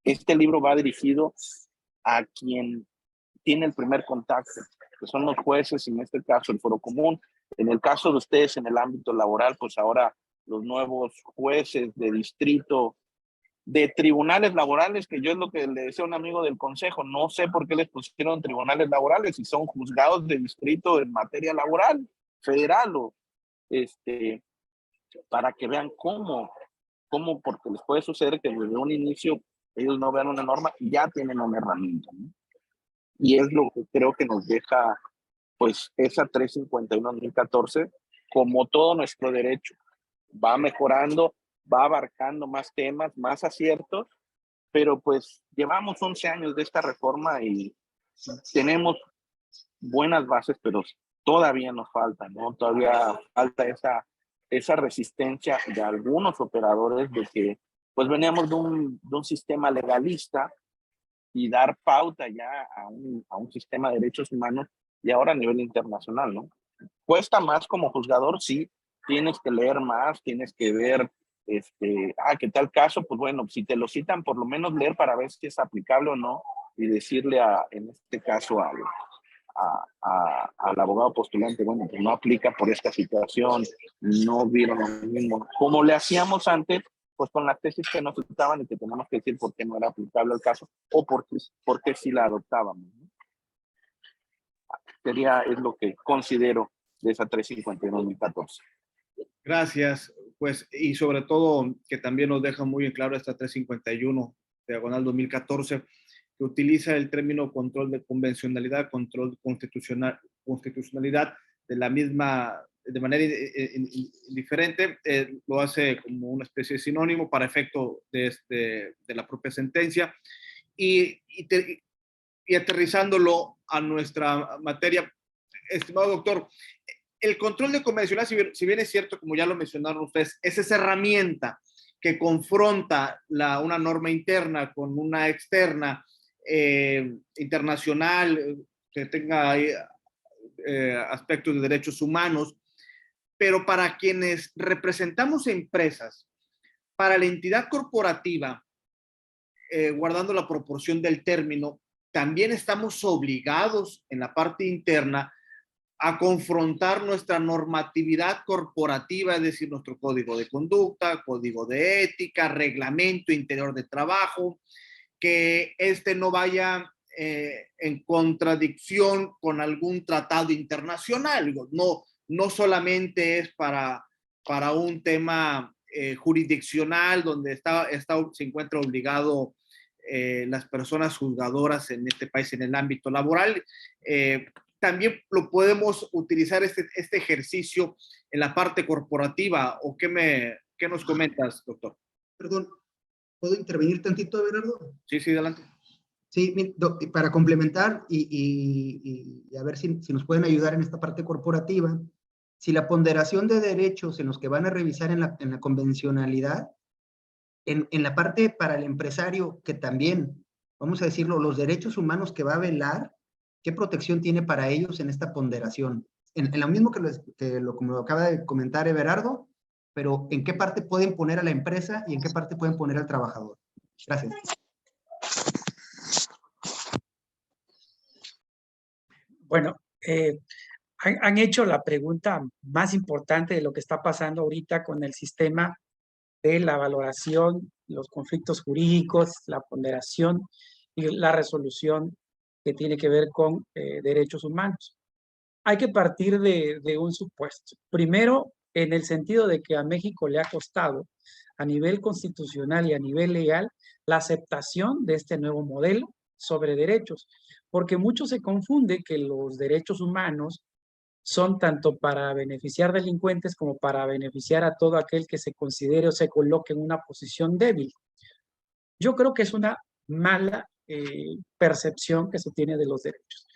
este libro va dirigido a quien tiene el primer contacto, que son los jueces, en este caso el Foro Común. En el caso de ustedes en el ámbito laboral, pues ahora los nuevos jueces de distrito, de tribunales laborales, que yo es lo que le decía a un amigo del consejo, no sé por qué les pusieron tribunales laborales si son juzgados de distrito en materia laboral, federal, o para que vean cómo, porque les puede suceder que desde un inicio ellos no vean una norma y ya tienen una herramienta, ¿no? Y es lo que creo que nos deja, pues, esa 351-2014, como todo nuestro derecho. Va mejorando, va abarcando más temas, más aciertos, pero pues llevamos 11 años de esta reforma y tenemos buenas bases, pero todavía nos falta, ¿no? Todavía falta esa resistencia de algunos operadores de que pues veníamos de un sistema legalista y dar pauta ya a un sistema de derechos humanos y ahora a nivel internacional, ¿no? Cuesta más como juzgador, sí, tienes que leer más, tienes que ver, ¿qué tal caso? Pues bueno, si te lo citan, por lo menos leer para ver si es aplicable o no y decirle en este caso al abogado postulante, bueno, pues no aplica por esta situación, no vieron lo mismo. Como le hacíamos antes, pues con las tesis que nos citaban y que tenemos que decir por qué no era aplicable el caso o por qué sí la adoptábamos, ¿no? Es lo que considero de esa 351-2014. Gracias, pues, y sobre todo que también nos deja muy en claro esta 351/2014, que utiliza el término control de convencionalidad, control constitucionalidad de manera diferente, lo hace como una especie de sinónimo para efecto de la propia sentencia y aterrizándolo a nuestra materia, estimado doctor, el control de convencionalidad, si bien es cierto, como ya lo mencionaron ustedes, es esa herramienta que confronta una norma interna con una externa, internacional, que tenga aspectos de derechos humanos, pero para quienes representamos empresas, para la entidad corporativa, guardando la proporción del término, también estamos obligados en la parte interna a confrontar nuestra normatividad corporativa, es decir, nuestro código de conducta, código de ética, reglamento interior de trabajo, que no vaya en contradicción con algún tratado internacional. No solamente es para un tema jurisdiccional donde se encuentra obligado las personas juzgadoras en este país en el ámbito laboral. También lo podemos utilizar este ejercicio en la parte corporativa. ¿O qué nos comentas, doctor? Perdón, ¿puedo intervenir tantito, Bernardo? Sí, adelante. Sí, para complementar y a ver si nos pueden ayudar en esta parte corporativa, si la ponderación de derechos en los que van a revisar en la convencionalidad, en la parte para el empresario, que también, vamos a decirlo, los derechos humanos que va a velar, ¿qué protección tiene para ellos en esta ponderación? En lo mismo como lo acaba de comentar Everardo, pero ¿en qué parte pueden poner a la empresa y en qué parte pueden poner al trabajador? Gracias. Bueno, han hecho la pregunta más importante de lo que está pasando ahorita con el sistema de la valoración, los conflictos jurídicos, la ponderación y la resolución que tiene que ver con derechos humanos. Hay que partir de un supuesto. Primero, en el sentido de que a México le ha costado a nivel constitucional y a nivel legal la aceptación de este nuevo modelo sobre derechos, porque mucho se confunde que los derechos humanos son tanto para beneficiar delincuentes como para beneficiar a todo aquel que se considere o se coloque en una posición débil. Yo creo que es una mala percepción que se tiene de los derechos.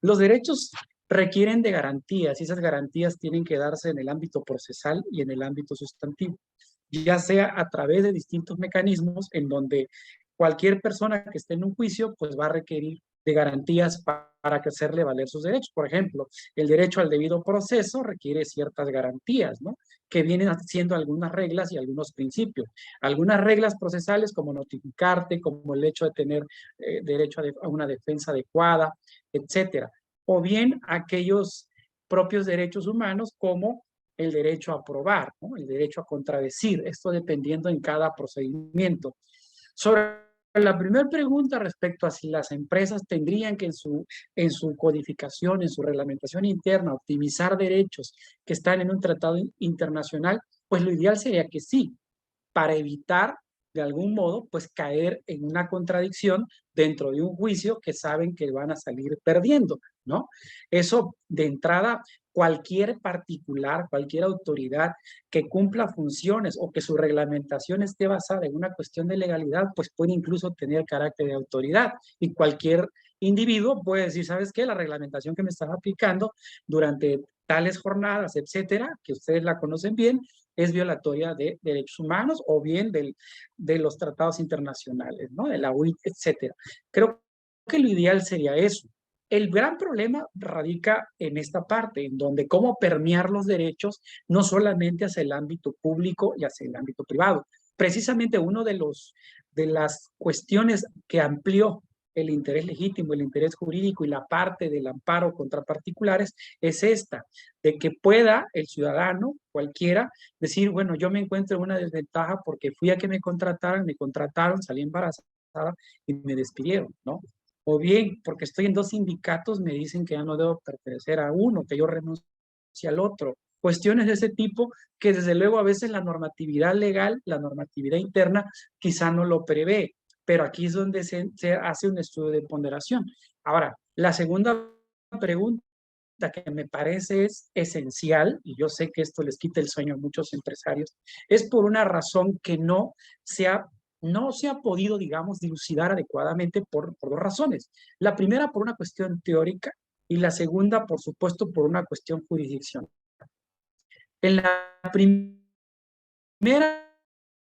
Los derechos requieren de garantías y esas garantías tienen que darse en el ámbito procesal y en el ámbito sustantivo, ya sea a través de distintos mecanismos en donde cualquier persona que esté en un juicio pues va a requerir de garantías para que hacerle valer sus derechos. Por ejemplo, el derecho al debido proceso requiere ciertas garantías, ¿no? Que vienen haciendo algunas reglas y algunos principios. Algunas reglas procesales como notificarte, como el hecho de tener derecho a una defensa adecuada, etcétera. O bien aquellos propios derechos humanos como el derecho a probar, ¿no? El derecho a contradecir, esto dependiendo en cada procedimiento. Sobre la primera pregunta respecto a si las empresas tendrían que en su codificación, en su reglamentación interna, optimizar derechos que están en un tratado internacional, pues lo ideal sería que sí, para evitar de algún modo pues caer en una contradicción dentro de un juicio que saben que van a salir perdiendo, ¿no? Eso de entrada, cualquier particular, cualquier autoridad que cumpla funciones o que su reglamentación esté basada en una cuestión de legalidad, pues puede incluso tener carácter de autoridad y cualquier individuo puede decir, ¿sabes qué? La reglamentación que me están aplicando durante tales jornadas, etcétera, que ustedes la conocen bien, es violatoria de derechos humanos o bien de los tratados internacionales, ¿no? De la OIT, etcétera. Creo que lo ideal sería eso. El gran problema radica en esta parte, en donde cómo permear los derechos no solamente hacia el ámbito público y hacia el ámbito privado. Precisamente uno de las cuestiones que amplió el interés legítimo, el interés jurídico y la parte del amparo contra particulares es esta, de que pueda el ciudadano, cualquiera, decir, bueno, yo me encuentro en una desventaja porque fui a que me contrataron, salí embarazada y me despidieron, ¿no? O bien, porque estoy en dos sindicatos, me dicen que ya no debo pertenecer a uno, que yo renuncie al otro. Cuestiones de ese tipo que desde luego a veces la normatividad legal, la normatividad interna, quizá no lo prevé, pero aquí es donde se hace un estudio de ponderación. Ahora, la segunda pregunta que me parece es esencial, y yo sé que esto les quita el sueño a muchos empresarios, es por una razón que no se ha podido, digamos, dilucidar adecuadamente por dos razones. La primera, por una cuestión teórica, y la segunda, por supuesto, por una cuestión jurisdiccional. En la primera,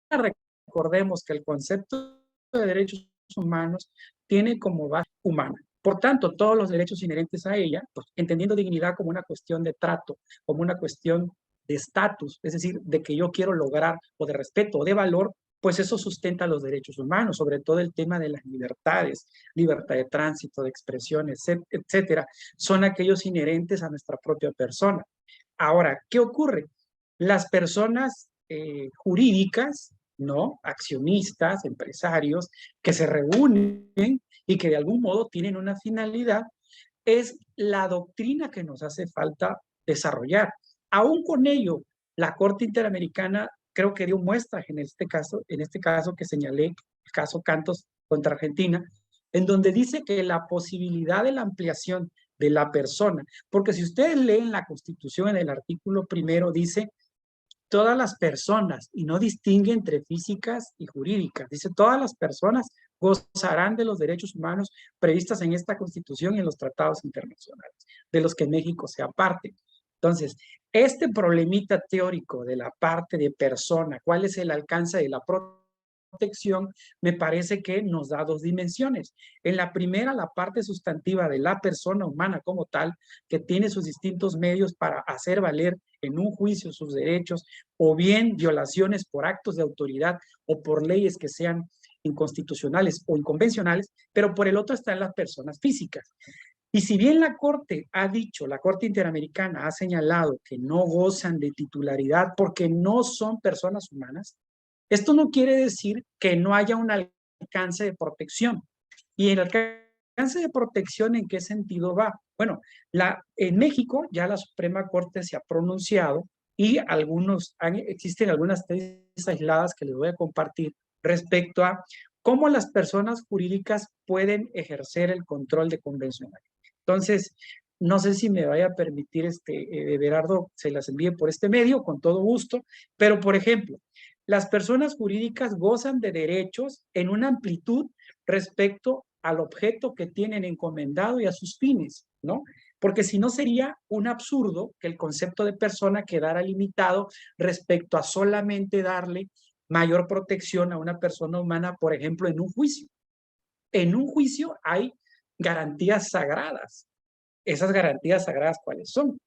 recordemos que el concepto de derechos humanos tiene como base humana. Por tanto, todos los derechos inherentes a ella, pues, entendiendo dignidad como una cuestión de trato, como una cuestión de estatus, es decir, de que yo quiero lograr, o de respeto, o de valor, pues eso sustenta los derechos humanos, sobre todo el tema de las libertades, libertad de tránsito, de expresión, etcétera, son aquellos inherentes a nuestra propia persona. Ahora, ¿qué ocurre? Las personas jurídicas, ¿no? Accionistas, empresarios, que se reúnen y que de algún modo tienen una finalidad, es la doctrina que nos hace falta desarrollar. Aún con ello, la Corte Interamericana creo que dio muestras en este caso que señalé, el caso Cantos contra Argentina, en donde dice que la posibilidad de la ampliación de la persona, porque si ustedes leen la Constitución en el artículo primero dice todas las personas y no distingue entre físicas y jurídicas. Dice, todas las personas gozarán de los derechos humanos previstas en esta Constitución y en los tratados internacionales, de los que México sea parte. Entonces, este problemita teórico de la parte de persona, cuál es el alcance de la protección, me parece que nos da dos dimensiones. En la primera, la parte sustantiva de la persona humana como tal, que tiene sus distintos medios para hacer valer en un juicio sus derechos, o bien violaciones por actos de autoridad o por leyes que sean inconstitucionales o inconvencionales, pero por el otro están las personas físicas. Y si bien la Corte ha dicho, la Corte Interamericana ha señalado que no gozan de titularidad porque no son personas humanas, esto no quiere decir que no haya un alcance de protección. Y el alcance de protección, ¿en qué sentido va? Bueno, en México ya la Suprema Corte se ha pronunciado y existen algunas tesis aisladas que les voy a compartir respecto a cómo las personas jurídicas pueden ejercer el control de convencionalidad. Entonces, no sé si me vaya a permitir, Everardo, se las envíe por este medio, con todo gusto, pero por ejemplo, las personas jurídicas gozan de derechos en una amplitud respecto al objeto que tienen encomendado y a sus fines, ¿no? Porque si no sería un absurdo que el concepto de persona quedara limitado respecto a solamente darle mayor protección a una persona humana, por ejemplo, en un juicio. En un juicio hay garantías sagradas. Esas garantías sagradas, ¿cuáles son?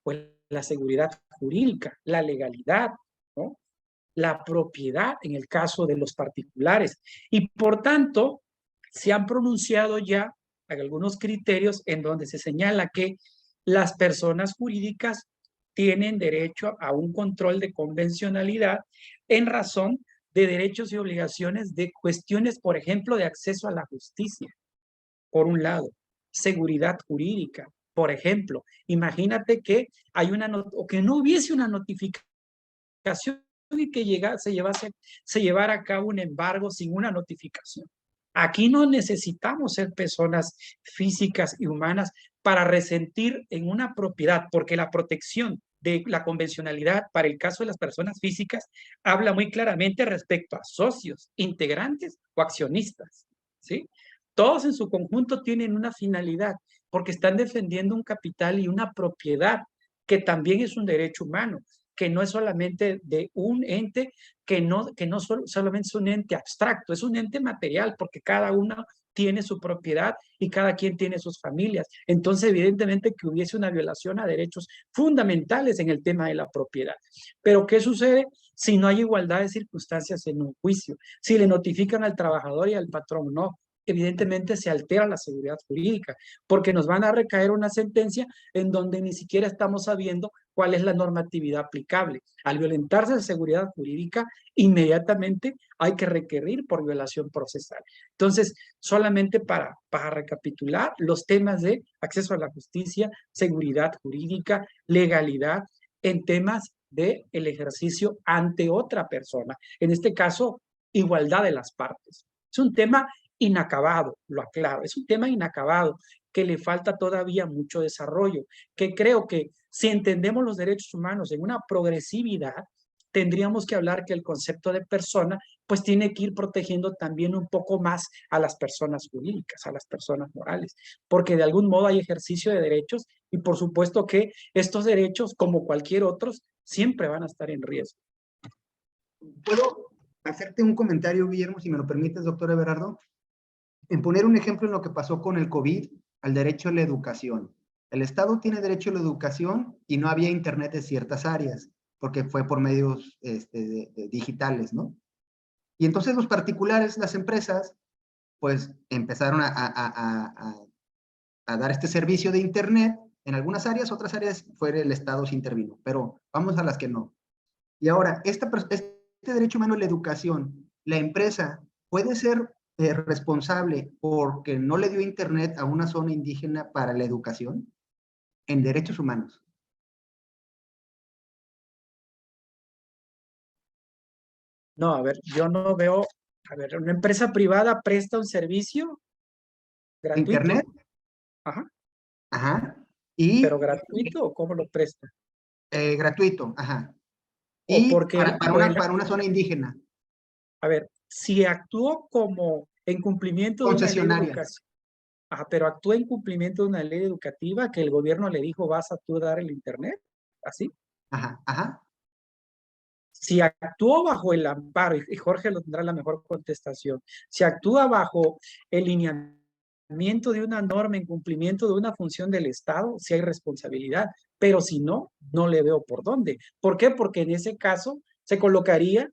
Pues la seguridad jurídica, la legalidad, ¿no? La propiedad en el caso de los particulares. Y por tanto, se han pronunciado ya algunos criterios en donde se señala que las personas jurídicas tienen derecho a un control de convencionalidad en razón de derechos y obligaciones de cuestiones, por ejemplo, de acceso a la justicia, por un lado, seguridad jurídica. Por ejemplo, imagínate que hay o que no hubiese una notificación y que se llevara a cabo un embargo sin una notificación. Aquí no necesitamos ser personas físicas y humanas para resentir en una propiedad, porque la protección de la convencionalidad para el caso de las personas físicas habla muy claramente respecto a socios, integrantes o accionistas, ¿sí? Todos en su conjunto tienen una finalidad, porque están defendiendo un capital y una propiedad que también es un derecho humano, que no es solamente de un ente, que no solamente es un ente abstracto, es un ente material, porque cada uno tiene su propiedad y cada quien tiene sus familias. Entonces, evidentemente que hubiese una violación a derechos fundamentales en el tema de la propiedad. Pero, ¿qué sucede si no hay igualdad de circunstancias en un juicio? Si le notifican al trabajador y al patrón no, evidentemente se altera la seguridad jurídica, porque nos van a recaer una sentencia en donde ni siquiera estamos sabiendo cuál es la normatividad aplicable. Al violentarse la seguridad jurídica, inmediatamente hay que requerir por violación procesal. Entonces, solamente para recapitular, los temas de acceso a la justicia, seguridad jurídica, legalidad, en temas de el ejercicio ante otra persona. En este caso, igualdad de las partes. Es un tema inacabado, lo aclaro, es un tema inacabado que le falta todavía mucho desarrollo, que creo que si entendemos los derechos humanos en una progresividad, tendríamos que hablar que el concepto de persona pues tiene que ir protegiendo también un poco más a las personas jurídicas, a las personas morales, porque de algún modo hay ejercicio de derechos y por supuesto que estos derechos, como cualquier otros, siempre van a estar en riesgo. ¿Puedo hacerte un comentario, Guillermo, si me lo permites, doctor Everardo? En poner un ejemplo en lo que pasó con el COVID, al derecho a la educación. El Estado tiene derecho a la educación y no había internet en ciertas áreas, porque fue por medios digitales, ¿no? Y entonces los particulares, las empresas, pues empezaron a dar este servicio de internet. En algunas áreas, otras áreas fue el Estado se intervino, pero vamos a las que no. Y ahora, este derecho humano a la educación, la empresa puede ser responsable porque no le dio internet a una zona indígena para la educación en derechos humanos. No, a ver, yo no veo, a ver, una empresa privada presta un servicio gratuito. ¿Internet? Ajá. Ajá. ¿Pero gratuito o cómo lo presta? Gratuito, ajá. O Y porque para una zona indígena. A ver, si actuó como en cumplimiento de una ley de educación, pero actuó en cumplimiento de una ley educativa que el gobierno le dijo, vas a tú dar el internet, ¿así? Ajá, ajá. Si actuó bajo el amparo, y Jorge lo tendrá la mejor contestación, si actúa bajo el lineamiento de una norma en cumplimiento de una función del Estado, sí hay responsabilidad, pero si no, no le veo por dónde. ¿Por qué? Porque en ese caso se colocaría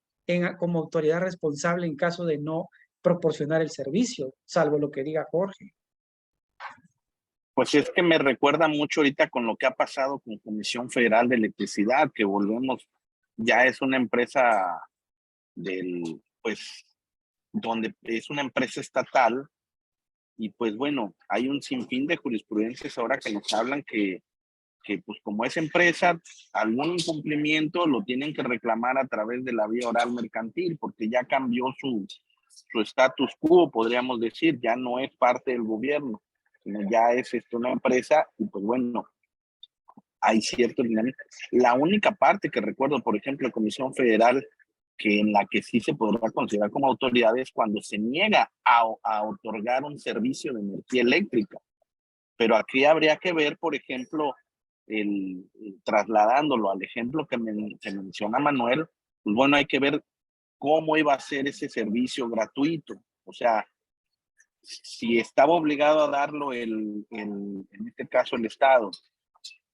como autoridad responsable en caso de no proporcionar el servicio, salvo lo que diga Jorge. Pues es que me recuerda mucho ahorita con lo que ha pasado con Comisión Federal de Electricidad, que volvemos, ya es una empresa pues, donde es una empresa estatal y pues bueno, hay un sinfín de jurisprudencias ahora que nos hablan que que pues como es empresa, algún incumplimiento lo tienen que reclamar a través de la vía oral mercantil, porque ya cambió su status quo, podríamos decir, ya no es parte del gobierno, sino ya es una empresa y pues bueno, hay cierto dinámica. La única parte que recuerdo, por ejemplo, la Comisión Federal, que en la que sí se podrá considerar como autoridad es cuando se niega a otorgar un servicio de energía eléctrica. Pero aquí habría que ver, por ejemplo, trasladándolo al ejemplo que menciona Manuel, pues bueno, hay que ver cómo iba a ser ese servicio gratuito. O sea, si estaba obligado a darlo en este caso el Estado,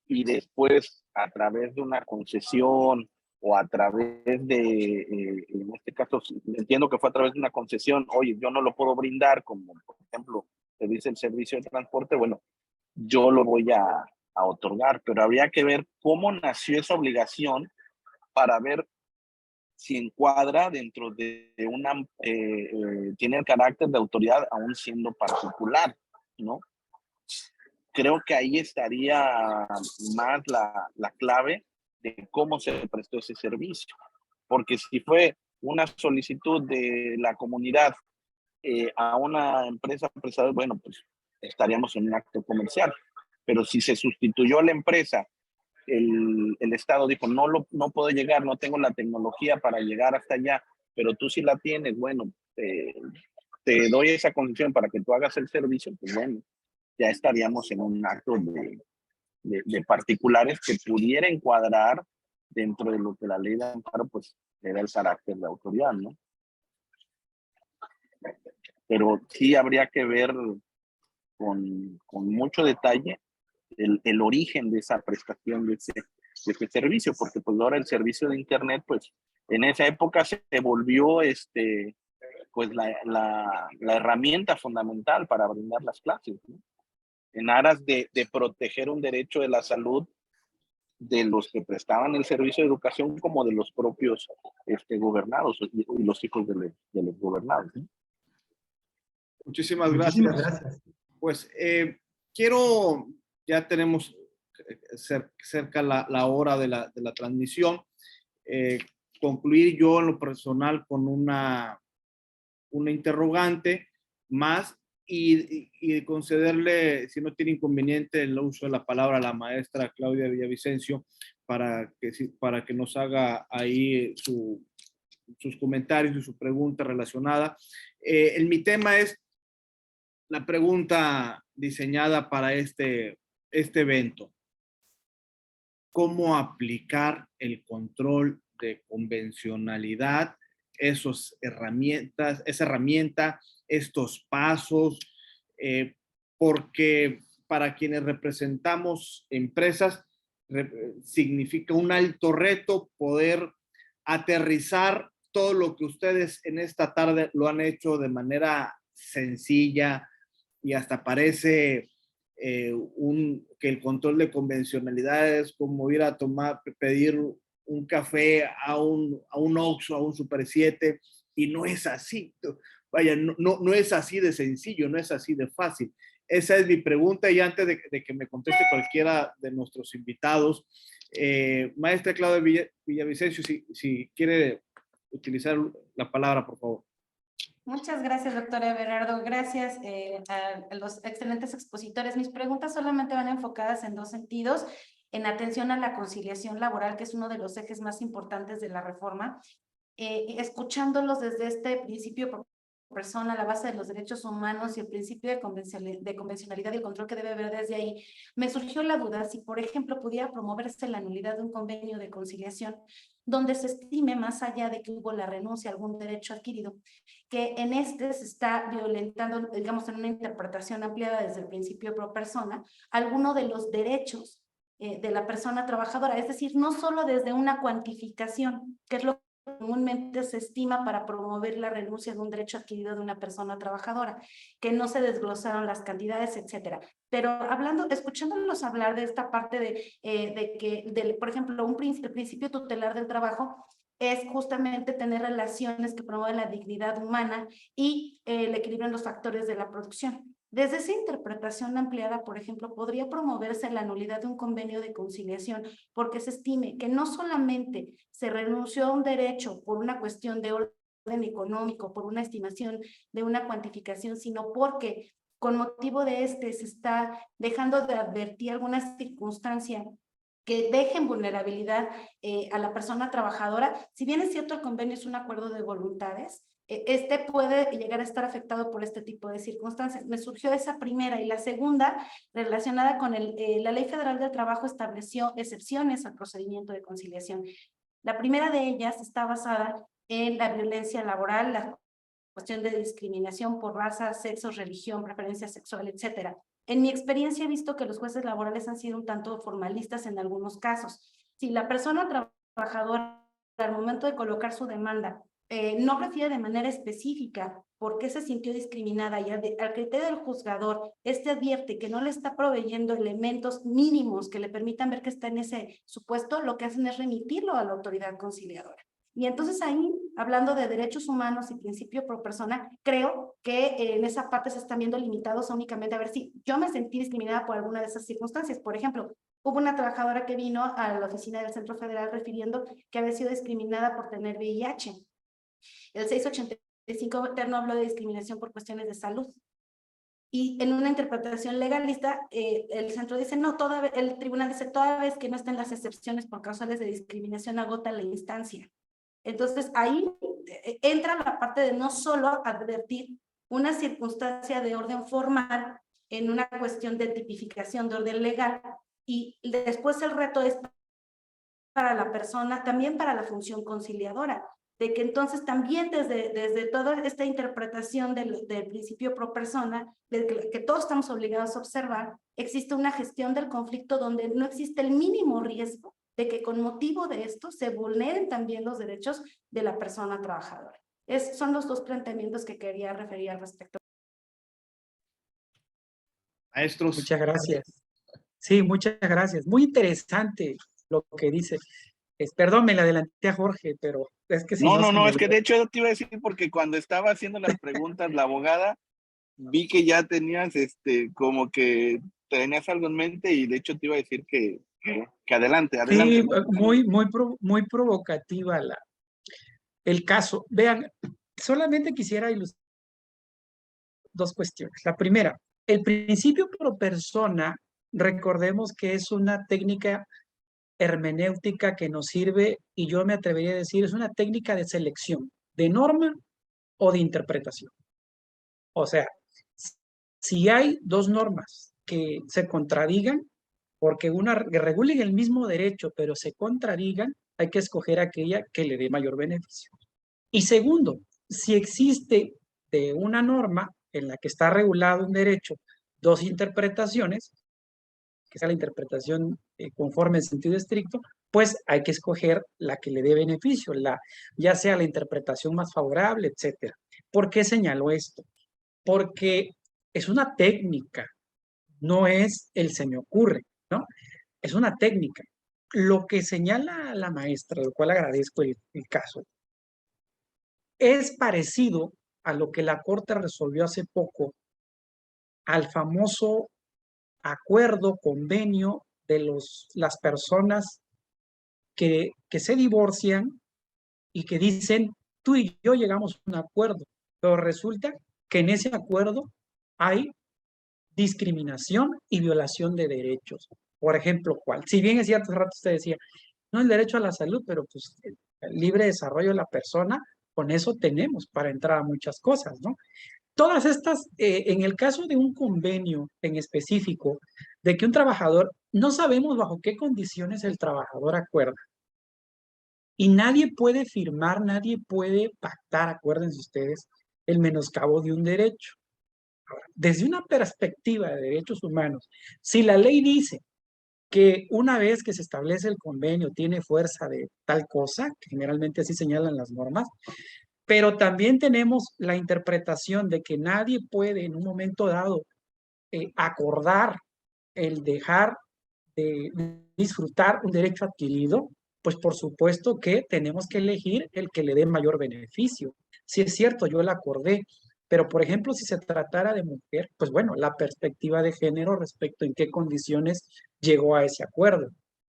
y después a través de una concesión o a través de, en este caso, entiendo que fue a través de una concesión, oye, yo no lo puedo brindar, como por ejemplo, te dice el servicio de transporte, bueno, yo lo voy a otorgar, pero habría que ver cómo nació esa obligación para ver si encuadra dentro de una, tiene el carácter de autoridad aún siendo particular, ¿no? Creo que ahí estaría más la clave de cómo se prestó ese servicio. Porque si fue una solicitud de la comunidad a una empresa prestadora, bueno, pues estaríamos en un acto comercial. Pero si se sustituyó a la empresa, el Estado dijo, no puedo llegar, no tengo la tecnología para llegar hasta allá, pero tú sí la tienes, bueno, te doy esa condición para que tú hagas el servicio, pues bueno, ya estaríamos en un acto de particulares que pudiera encuadrar dentro de lo que la ley de amparo pues le da el carácter de autoridad, ¿no? Pero sí habría que ver con mucho detalle el origen de esa prestación de ese servicio, porque pues ahora el servicio de internet pues en esa época se volvió pues la herramienta fundamental para brindar las clases, ¿no? En aras de proteger un derecho de la salud de los que prestaban el servicio de educación como de los propios gobernados y los hijos de los gobernados, ¿no? Muchísimas Muchísimas gracias. gracias. Pues ya tenemos cerca la hora de la transmisión, concluir yo en lo personal con una interrogante más y concederle, si no tiene inconveniente, el uso de la palabra a la maestra Claudia Villavicencio para que nos haga ahí sus comentarios y su pregunta relacionada. Mi tema es la pregunta diseñada para este evento. ¿Cómo aplicar el control de convencionalidad, esa herramienta, estos pasos? Porque para quienes representamos empresas, significa un alto reto poder aterrizar todo lo que ustedes en esta tarde lo han hecho de manera sencilla, y hasta parece que el control de convencionalidades, como ir a pedir un café a un Oxxo, a un Super 7, y no es así. Vaya, no es así de sencillo, no es así de fácil. Esa es mi pregunta, y antes de que me conteste cualquiera de nuestros invitados, maestra Claudia Villavicencio, si quiere utilizar la palabra, por favor. Muchas gracias, doctora Everardo. Gracias a los excelentes expositores. Mis preguntas solamente van enfocadas en dos sentidos: en atención a la conciliación laboral, que es uno de los ejes más importantes de la reforma. Escuchándolos desde este principio por persona, la base de los derechos humanos y el principio de convencionalidad y el control que debe haber desde ahí, me surgió la duda si, por ejemplo, pudiera promoverse la nulidad de un convenio de conciliación donde se estime, más allá de que hubo la renuncia a algún derecho adquirido, que en se está violentando, digamos, en una interpretación ampliada desde el principio pro persona, alguno de los derechos de la persona trabajadora, es decir, no solo desde una cuantificación, que es lo que comúnmente se estima para promover la renuncia de un derecho adquirido de una persona trabajadora, que no se desglosaron las cantidades, etcétera. Pero escuchándolos hablar de esta parte por ejemplo, el principio tutelar del trabajo, es justamente tener relaciones que promueven la dignidad humana y el equilibrio en los factores de la producción. Desde esa interpretación ampliada, por ejemplo, podría promoverse la nulidad de un convenio de conciliación porque se estime que no solamente se renunció a un derecho por una cuestión de orden económico, por una estimación de una cuantificación, sino porque con motivo de se está dejando de advertir alguna circunstancia que dejen vulnerabilidad a la persona trabajadora. Si bien es cierto el convenio es un acuerdo de voluntades, este puede llegar a estar afectado por este tipo de circunstancias. Me surgió esa primera, y la segunda, relacionada con la Ley Federal del Trabajo, estableció excepciones al procedimiento de conciliación. La primera de ellas está basada en la violencia laboral, la cuestión de discriminación por raza, sexo, religión, preferencia sexual, etcétera. En mi experiencia he visto que los jueces laborales han sido un tanto formalistas en algunos casos. Si la persona trabajadora al momento de colocar su demanda no refiere de manera específica por qué se sintió discriminada y al criterio del juzgador, advierte que no le está proveyendo elementos mínimos que le permitan ver que está en ese supuesto, lo que hacen es remitirlo a la autoridad conciliadora. Y entonces ahí, hablando de derechos humanos y principio pro persona, creo que en esa parte se están viendo limitados a únicamente a ver si yo me sentí discriminada por alguna de esas circunstancias. Por ejemplo, hubo una trabajadora que vino a la oficina del Centro Federal refiriendo que había sido discriminada por tener VIH. El 685 eterno habló de discriminación por cuestiones de salud. Y en una interpretación legalista, el centro dice, no, el tribunal dice, toda vez que no estén las excepciones por causales de discriminación, agota la instancia. Entonces, ahí entra la parte de no solo advertir una circunstancia de orden formal en una cuestión de tipificación de orden legal, y después el reto es para la persona, también para la función conciliadora, de que entonces también desde toda esta interpretación del principio pro persona, de que todos estamos obligados a observar, existe una gestión del conflicto donde no existe el mínimo riesgo de que con motivo de esto se vulneren también los derechos de la persona trabajadora. Son los dos planteamientos que quería referir al respecto. Maestros. Muchas gracias. Sí, muchas gracias. Muy interesante lo que dice. Perdón, me la adelanté a Jorge, pero es que si no, es que de hecho te iba a decir porque cuando estaba haciendo las preguntas la abogada, vi que ya tenías como que tenías algo en mente y de hecho te iba a decir que adelante. Sí, muy provocativa el caso. Vean, solamente quisiera ilustrar dos cuestiones. La primera, el principio pro persona, recordemos que es una técnica hermenéutica que nos sirve, y yo me atrevería a decir, es una técnica de selección, de norma o de interpretación. O sea, si hay dos normas que se contradigan, porque que regulen el mismo derecho, pero se contradigan, hay que escoger aquella que le dé mayor beneficio. Y segundo, si existe de una norma en la que está regulado un derecho, dos interpretaciones, que sea la interpretación conforme en sentido estricto, pues hay que escoger la que le dé beneficio, ya sea la interpretación más favorable, etcétera. ¿Por qué señalo esto? Porque es una técnica, no es el se me ocurre, ¿no? Es una técnica. Lo que señala la maestra, lo cual agradezco el caso, es parecido a lo que la Corte resolvió hace poco, al famoso acuerdo, convenio de las personas que se divorcian y que dicen, tú y yo llegamos a un acuerdo, pero resulta que en ese acuerdo hay discriminación y violación de derechos. Por ejemplo, ¿cuál? Si bien es cierto, hace rato usted decía, no el derecho a la salud, pero pues el libre desarrollo de la persona, con eso tenemos para entrar a muchas cosas, ¿no? Todas estas, en el caso de un convenio en específico, de que un trabajador, no sabemos bajo qué condiciones el trabajador acuerda. Y nadie puede firmar, nadie puede pactar, acuérdense ustedes, el menoscabo de un derecho. Ahora, desde una perspectiva de derechos humanos, si la ley dice que una vez que se establece el convenio tiene fuerza de tal cosa, que generalmente así señalan las normas, pero también tenemos la interpretación de que nadie puede en un momento dado acordar el dejar de disfrutar un derecho adquirido, pues por supuesto que tenemos que elegir el que le dé mayor beneficio. Si es cierto, yo la acordé, pero por ejemplo, si se tratara de mujer, pues bueno, la perspectiva de género respecto en qué condiciones llegó a ese acuerdo.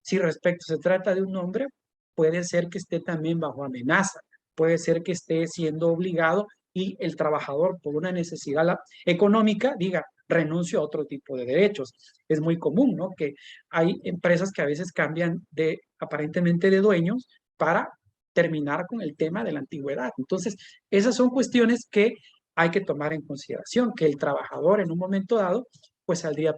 Si respecto se trata de un hombre, puede ser que esté también bajo amenaza, puede ser que esté siendo obligado y el trabajador por una necesidad económica diga, renuncio a otro tipo de derechos. Es muy común, ¿no? Que hay empresas que a veces cambian de aparentemente de dueños para terminar con el tema de la antigüedad. Entonces, esas son cuestiones que hay que tomar en consideración, que el trabajador en un momento dado, pues saldría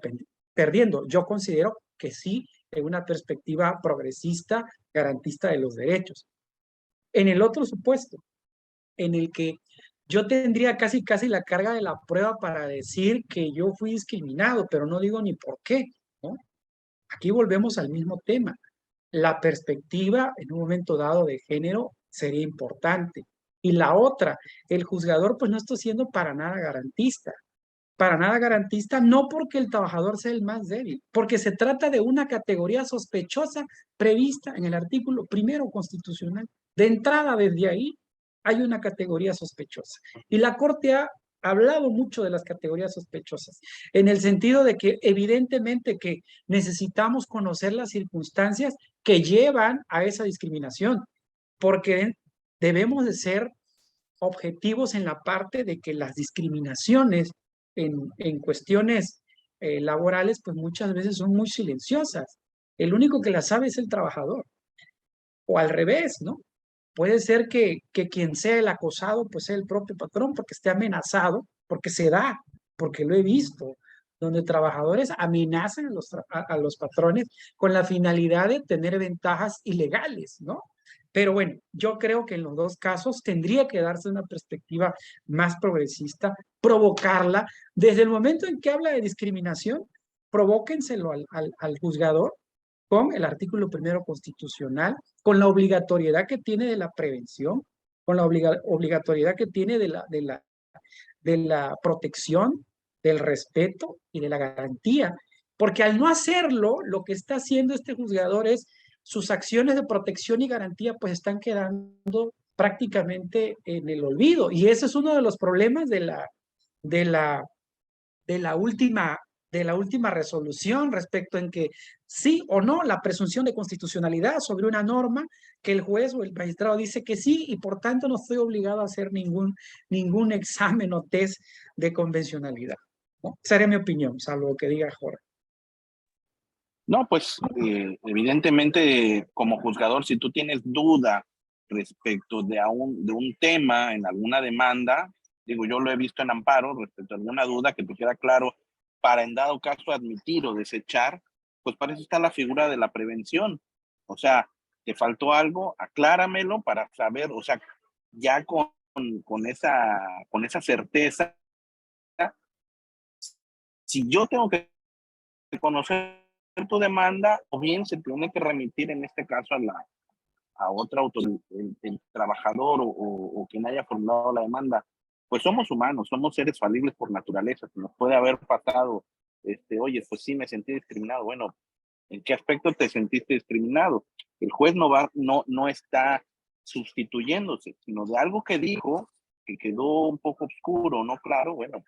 perdiendo. Yo considero que sí, en una perspectiva progresista, garantista de los derechos. En el otro supuesto, en el que yo tendría casi la carga de la prueba para decir que yo fui discriminado, pero no digo ni por qué, ¿no? Aquí volvemos al mismo tema. La perspectiva en un momento dado de género sería importante. Y la otra, el juzgador pues no está siendo para nada garantista, no porque el trabajador sea el más débil, porque se trata de una categoría sospechosa prevista en el artículo 1 constitucional. De entrada, desde ahí, hay una categoría sospechosa. Y la Corte ha hablado mucho de las categorías sospechosas, en el sentido de que evidentemente que necesitamos conocer las circunstancias que llevan a esa discriminación, porque debemos de ser objetivos en la parte de que las discriminaciones en cuestiones laborales, pues muchas veces son muy silenciosas. El único que las sabe es el trabajador. O al revés, ¿no? Puede ser que quien sea el acosado, pues sea el propio patrón, porque esté amenazado, porque se da, porque lo he visto, donde trabajadores amenazan a los patrones con la finalidad de tener ventajas ilegales, ¿no? Pero bueno, yo creo que en los dos casos tendría que darse una perspectiva más progresista, provocarla. Desde el momento en que habla de discriminación, provóquenselo al juzgador con el artículo 1 constitucional, con la obligatoriedad que tiene de la prevención, con la obligatoriedad que tiene de la protección, del respeto y de la garantía. Porque al no hacerlo, lo que está haciendo este juzgador es sus acciones de protección y garantía pues están quedando prácticamente en el olvido. Y ese es uno de los problemas de la, de la última resolución respecto en que sí o no la presunción de constitucionalidad sobre una norma que el juez o el magistrado dice que sí y por tanto no estoy obligado a hacer ningún examen o test de convencionalidad, ¿no? Esa sería mi opinión, salvo que diga Jorge. No, pues evidentemente como juzgador, si tú tienes duda respecto de un tema en alguna demanda, digo, yo lo he visto en amparo, respecto a alguna duda que te queda claro para en dado caso admitir o desechar, pues para eso está la figura de la prevención. O sea, te faltó algo, acláramelo para saber, o sea, ya con esa certeza, si yo tengo que conocer tu demanda, o bien se tiene que remitir en este caso a otra autoridad, el trabajador o quien haya formulado la demanda. Pues somos humanos, somos seres falibles por naturaleza, que nos puede haber pasado, oye, pues sí me sentí discriminado. Bueno, ¿en qué aspecto te sentiste discriminado? El juez no está sustituyéndose, sino de algo que dijo, que quedó un poco oscuro, no claro, bueno,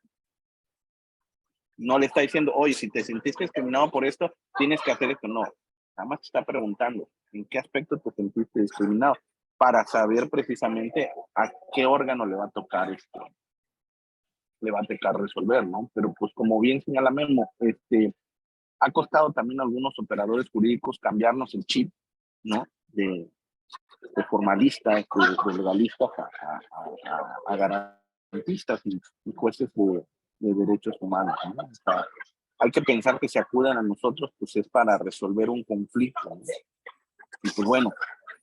no le está diciendo, oye, si te sentiste discriminado por esto, tienes que hacer esto. No, nada más te está preguntando, ¿en qué aspecto te sentiste discriminado? Para saber precisamente a qué órgano le va a tocar resolver, ¿no? Pero pues como bien señala Memo, ha costado también a algunos operadores jurídicos cambiarnos el chip, ¿no? De formalistas, de legalistas a garantistas y jueces de derechos humanos, ¿no? O sea, hay que pensar que se acudan a nosotros, pues es para resolver un conflicto, ¿no? Y pues bueno,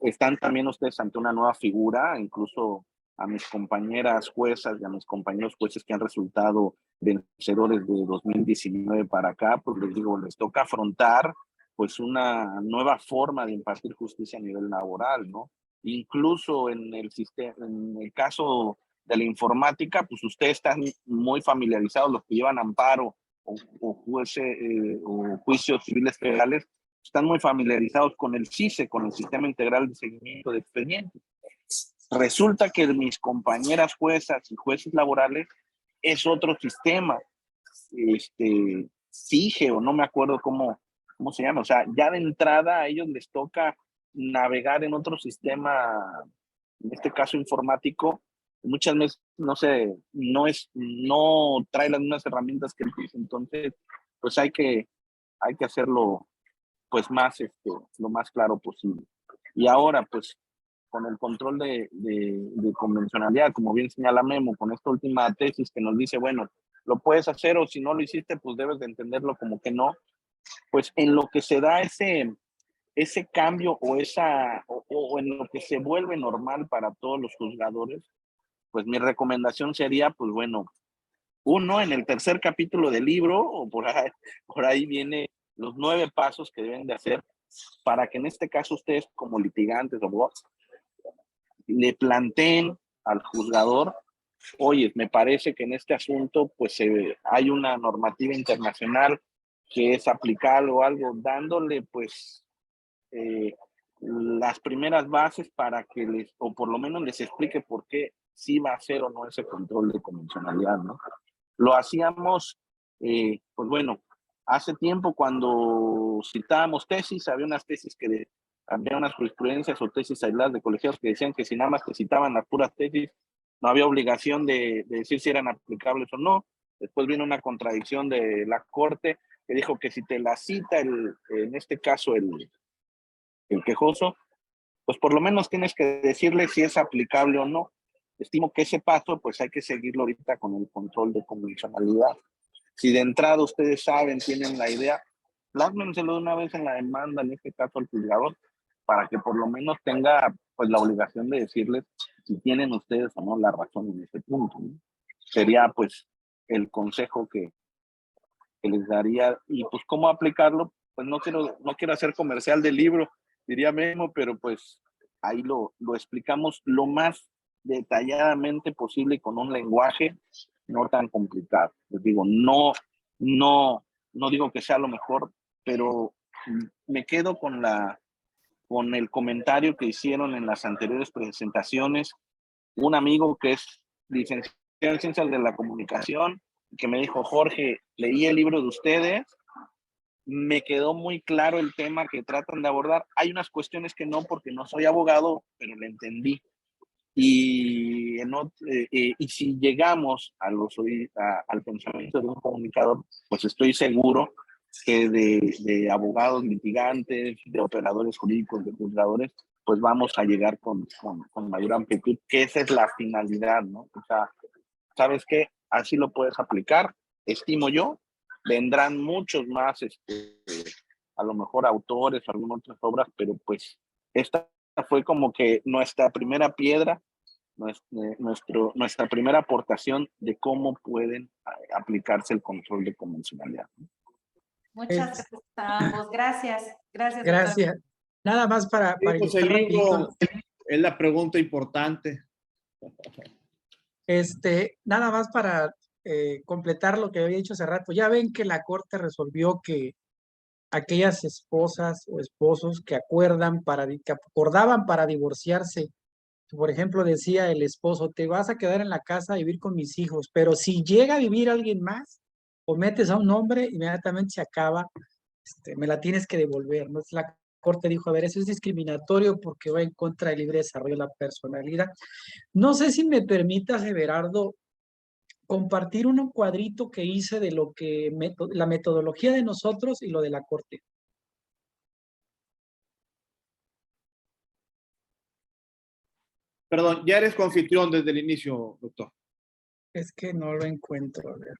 están también ustedes ante una nueva figura, incluso a mis compañeras juezas y a mis compañeros jueces que han resultado vencedores de 2019 para acá, pues les digo, les toca afrontar pues una nueva forma de impartir justicia a nivel laboral, ¿no? Incluso en el sistema, en el caso de la informática, pues ustedes están muy familiarizados, los que llevan amparo o juicios civiles federales, están muy familiarizados con el CISE, con el Sistema Integral de Seguimiento de Expedientes. Resulta que mis compañeras juezas y jueces laborales es otro sistema, SIGE, o no me acuerdo cómo se llama. O sea, ya de entrada a ellos les toca navegar en otro sistema, en este caso informático. Muchas veces no trae las mismas herramientas que el PIS. Entonces, pues hay que hacerlo pues más, lo más claro posible. Y ahora, pues, con el control de convencionalidad, como bien señala Memo, con esta última tesis que nos dice, bueno, lo puedes hacer, o si no lo hiciste, pues debes de entenderlo como que no. Pues en lo que se da ese cambio o en lo que se vuelve normal para todos los juzgadores, pues mi recomendación sería, pues bueno, uno, en el tercer capítulo del libro, o por ahí viene los 9 pasos que deben de hacer para que en este caso ustedes como litigantes o vos le planteen al juzgador, oye, me parece que en este asunto pues hay una normativa internacional que es aplicable o algo, dándole pues las primeras bases para que o por lo menos les explique por qué sí va a ser o no ese control de convencionalidad, ¿no? Lo hacíamos, pues bueno, hace tiempo cuando citábamos tesis, había unas tesis había unas jurisprudencias o tesis aisladas de colegiados que decían que si nada más te citaban las puras tesis, no había obligación de decir si eran aplicables o no. Después vino una contradicción de la Corte que dijo que si te la cita, en este caso el quejoso, pues por lo menos tienes que decirle si es aplicable o no. Estimo que ese paso, pues hay que seguirlo ahorita con el control de convencionalidad. Si de entrada ustedes saben, tienen la idea, plásmenselo de una vez en la demanda, en este caso al juzgador, para que por lo menos tenga pues la obligación de decirles si tienen ustedes o no la razón en ese punto, ¿no? Sería pues el consejo que les daría. Y pues cómo aplicarlo, pues no quiero hacer comercial del libro, diría Memo, pero pues ahí lo explicamos lo más detalladamente posible y con un lenguaje no tan complicado. Les digo, no digo que sea lo mejor, pero me quedo con el comentario que hicieron en las anteriores presentaciones un amigo que es licenciado en Ciencias de la Comunicación, que me dijo, Jorge, leí el libro de ustedes, me quedó muy claro el tema que tratan de abordar. Hay unas cuestiones que no, porque no soy abogado, pero lo entendí. Y si llegamos al pensamiento de un comunicador, pues estoy seguro que de abogados litigantes, de operadores jurídicos, de juzgadores, pues vamos a llegar con mayor amplitud, que esa es la finalidad, ¿no? O sea, ¿sabes qué? Así lo puedes aplicar, estimo yo. Vendrán muchos más, a lo mejor autores o algunas otras obras, pero pues esta fue como que nuestra primera piedra, nuestra primera aportación de cómo pueden aplicarse el control de convencionalidad. Muchas gracias a ambos. Gracias. Gracias, doctor. Gracias. Nada más para Pues el libro es la pregunta importante. Nada más para completar lo que había dicho hace rato. Ya ven que la Corte resolvió que aquellas esposas o esposos que acordaban para divorciarse, por ejemplo, decía el esposo, te vas a quedar en la casa a vivir con mis hijos, pero si llega a vivir alguien más o metes a un hombre, inmediatamente se acaba, me la tienes que devolver, ¿no? La Corte dijo, a ver, eso es discriminatorio porque va en contra del libre desarrollo de la personalidad. No sé si me permitas, Everardo, compartir un cuadrito que hice de lo que la metodología de nosotros y lo de la Corte. Perdón, ya eres confitrión desde el inicio, doctor. Es que no lo encuentro, a ver.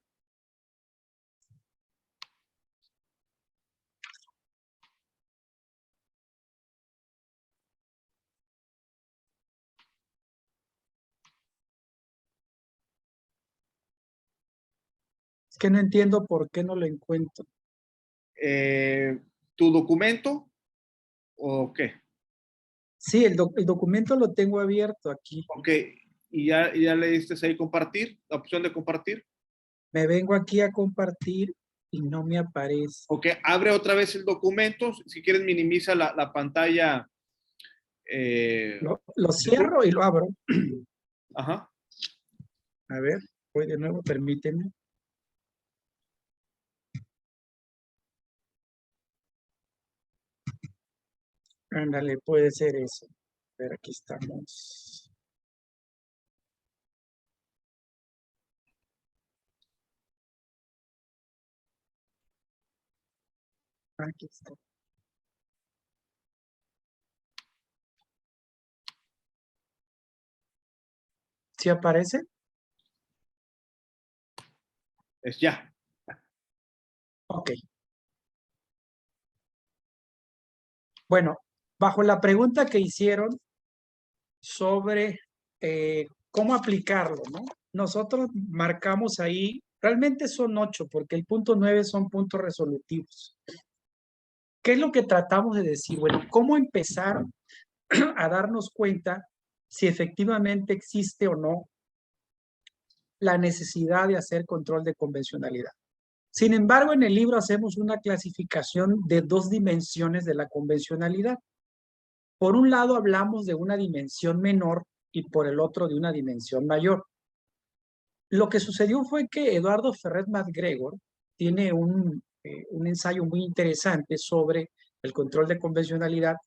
Es que no entiendo por qué no lo encuentro. ¿Tu documento o qué? Sí, el documento lo tengo abierto aquí. Ok, y ya le diste ahí compartir, la opción de compartir. Me vengo aquí a compartir y no me aparece. Ok, abre otra vez el documento. Si quieres, minimiza la pantalla. Lo cierro y lo abro. Ajá. A ver, voy de nuevo, permíteme. Ándale, puede ser eso. A ver, aquí estamos. Aquí está. ¿Sí aparece? Es ya. Ok. Bueno, bajo la pregunta que hicieron sobre cómo aplicarlo, ¿no? Nosotros marcamos ahí, realmente son 8, porque el punto 9 son puntos resolutivos. ¿Qué es lo que tratamos de decir? Bueno, ¿cómo empezar a darnos cuenta si efectivamente existe o no la necesidad de hacer control de convencionalidad? Sin embargo, en el libro hacemos una clasificación de 2 dimensiones de la convencionalidad. Por un lado hablamos de una dimensión menor y por el otro de una dimensión mayor. Lo que sucedió fue que Eduardo Ferrer MacGregor tiene un ensayo muy interesante sobre el control de convencionalidad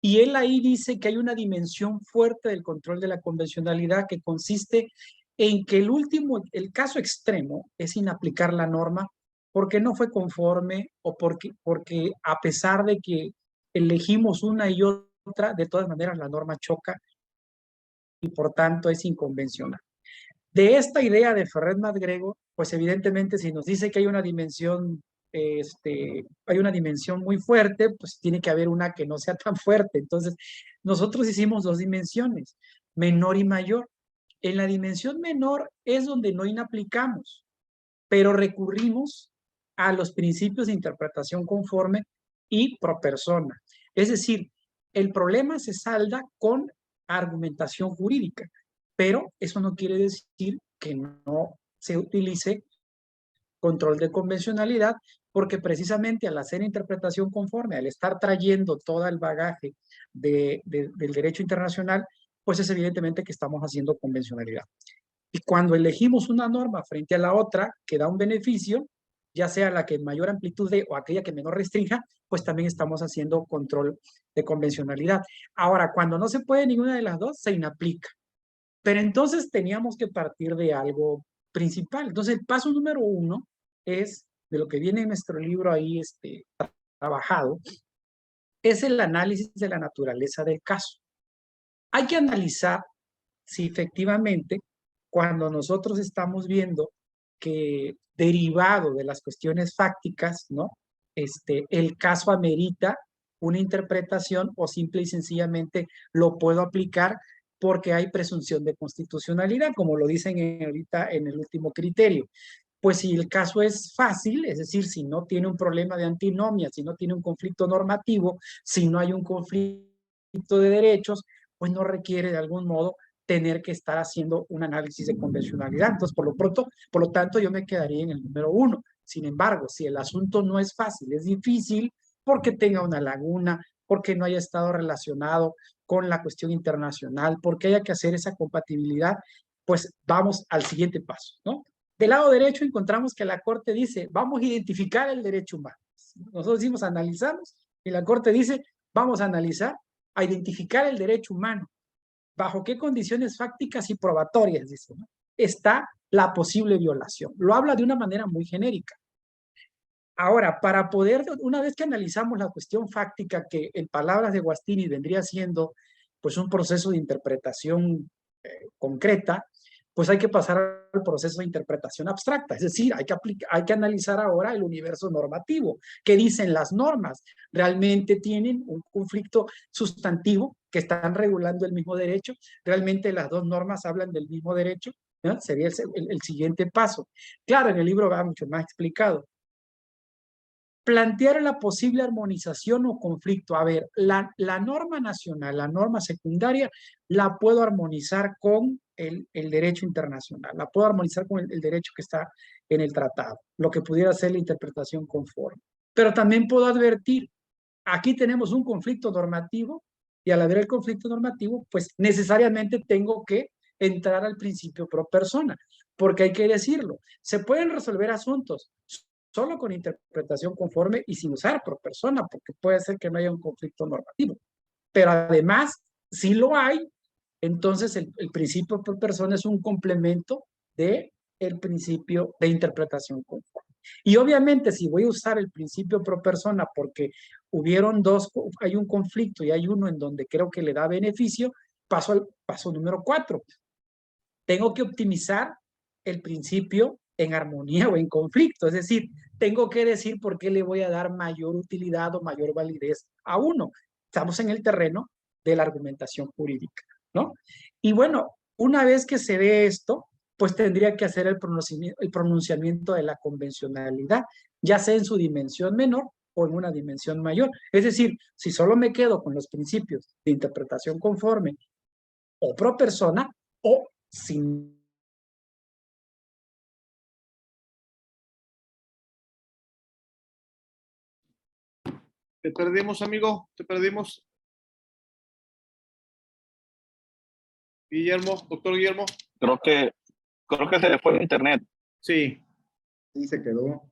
y él ahí dice que hay una dimensión fuerte del control de la convencionalidad que consiste en que el caso extremo es inaplicar la norma porque no fue conforme o porque a pesar de que elegimos una y otra, de todas maneras la norma choca y por tanto es inconvencional. De esta idea de Ferrer MacGregor, pues evidentemente si nos dice que hay una dimensión muy fuerte, pues tiene que haber una que no sea tan fuerte. Entonces, nosotros hicimos 2 dimensiones, menor y mayor. En la dimensión menor es donde no inaplicamos, pero recurrimos a los principios de interpretación conforme y pro persona. Es decir, el problema se salda con argumentación jurídica, pero eso no quiere decir que no se utilice control de convencionalidad, porque precisamente al hacer interpretación conforme, al estar trayendo todo el bagaje del derecho internacional, pues es evidentemente que estamos haciendo convencionalidad. Y cuando elegimos una norma frente a la otra que da un beneficio, ya sea la que mayor amplitud dé o aquella que menor restrinja, pues también estamos haciendo control de convencionalidad. Ahora, cuando no se puede ninguna de las dos, se inaplica. Pero entonces teníamos que partir de algo principal. Entonces, el paso número 1 es, de lo que viene en nuestro libro ahí trabajado, es el análisis de la naturaleza del caso. Hay que analizar si efectivamente cuando nosotros estamos viendo que derivado de las cuestiones fácticas, ¿no? El caso amerita una interpretación o simple y sencillamente lo puedo aplicar porque hay presunción de constitucionalidad, como lo dicen ahorita en el último criterio. Pues si el caso es fácil, es decir, si no tiene un problema de antinomia, si no tiene un conflicto normativo, si no hay un conflicto de derechos, pues no requiere de algún modo tener que estar haciendo un análisis de convencionalidad. Entonces, por lo tanto, yo me quedaría en el número 1. Sin embargo, si el asunto no es fácil, es difícil porque tenga una laguna, porque no haya estado relacionado con la cuestión internacional, porque haya que hacer esa compatibilidad, pues vamos al siguiente paso, ¿no? Del lado derecho encontramos que la Corte dice, vamos a identificar el derecho humano. Nosotros decimos analizamos y la Corte dice, vamos a analizar, a identificar el derecho humano. ¿Bajo qué condiciones fácticas y probatorias, dice, ¿no? Está la posible violación? Lo habla de una manera muy genérica. Ahora, para poder, una vez que analizamos la cuestión fáctica, que en palabras de Guastini vendría siendo pues un proceso de interpretación concreta, pues hay que pasar al proceso de interpretación abstracta, es decir, hay que analizar ahora el universo normativo. ¿Qué dicen las normas? ¿Realmente tienen un conflicto sustantivo que están regulando el mismo derecho? ¿Realmente las dos normas hablan del mismo derecho? ¿No? Sería el siguiente paso. Claro, en el libro va mucho más explicado. plantear la posible armonización o conflicto. A ver, la norma nacional, la norma secundaria, la puedo armonizar con el derecho internacional, la puedo armonizar con el derecho que está en el tratado, lo que pudiera ser la interpretación conforme. Pero también puedo advertir, aquí tenemos un conflicto normativo y al haber el conflicto normativo, pues necesariamente tengo que entrar al principio pro persona, porque hay que decirlo, se pueden resolver asuntos solo con interpretación conforme y sin usar pro persona, porque puede ser que no haya un conflicto normativo. Pero además, si lo hay, entonces el principio pro persona es un complemento de el principio de interpretación conforme. Y obviamente, si voy a usar el principio pro persona porque hubieron dos, hay un conflicto y hay uno en donde creo que le da beneficio, paso al paso número 4. Tengo que optimizar el principio en armonía o en conflicto. Es decir, tengo que decir por qué le voy a dar mayor utilidad o mayor validez a uno. Estamos en el terreno de la argumentación jurídica, ¿no? Y bueno, una vez que se ve esto, pues tendría que hacer el pronunciamiento de la convencionalidad, ya sea en su dimensión menor o en una dimensión mayor. Es decir, si solo me quedo con los principios de interpretación conforme o pro persona, o sin Te perdimos, amigo, te perdimos. Guillermo, doctor Guillermo. Creo que se le fue el internet. Sí. Sí, se quedó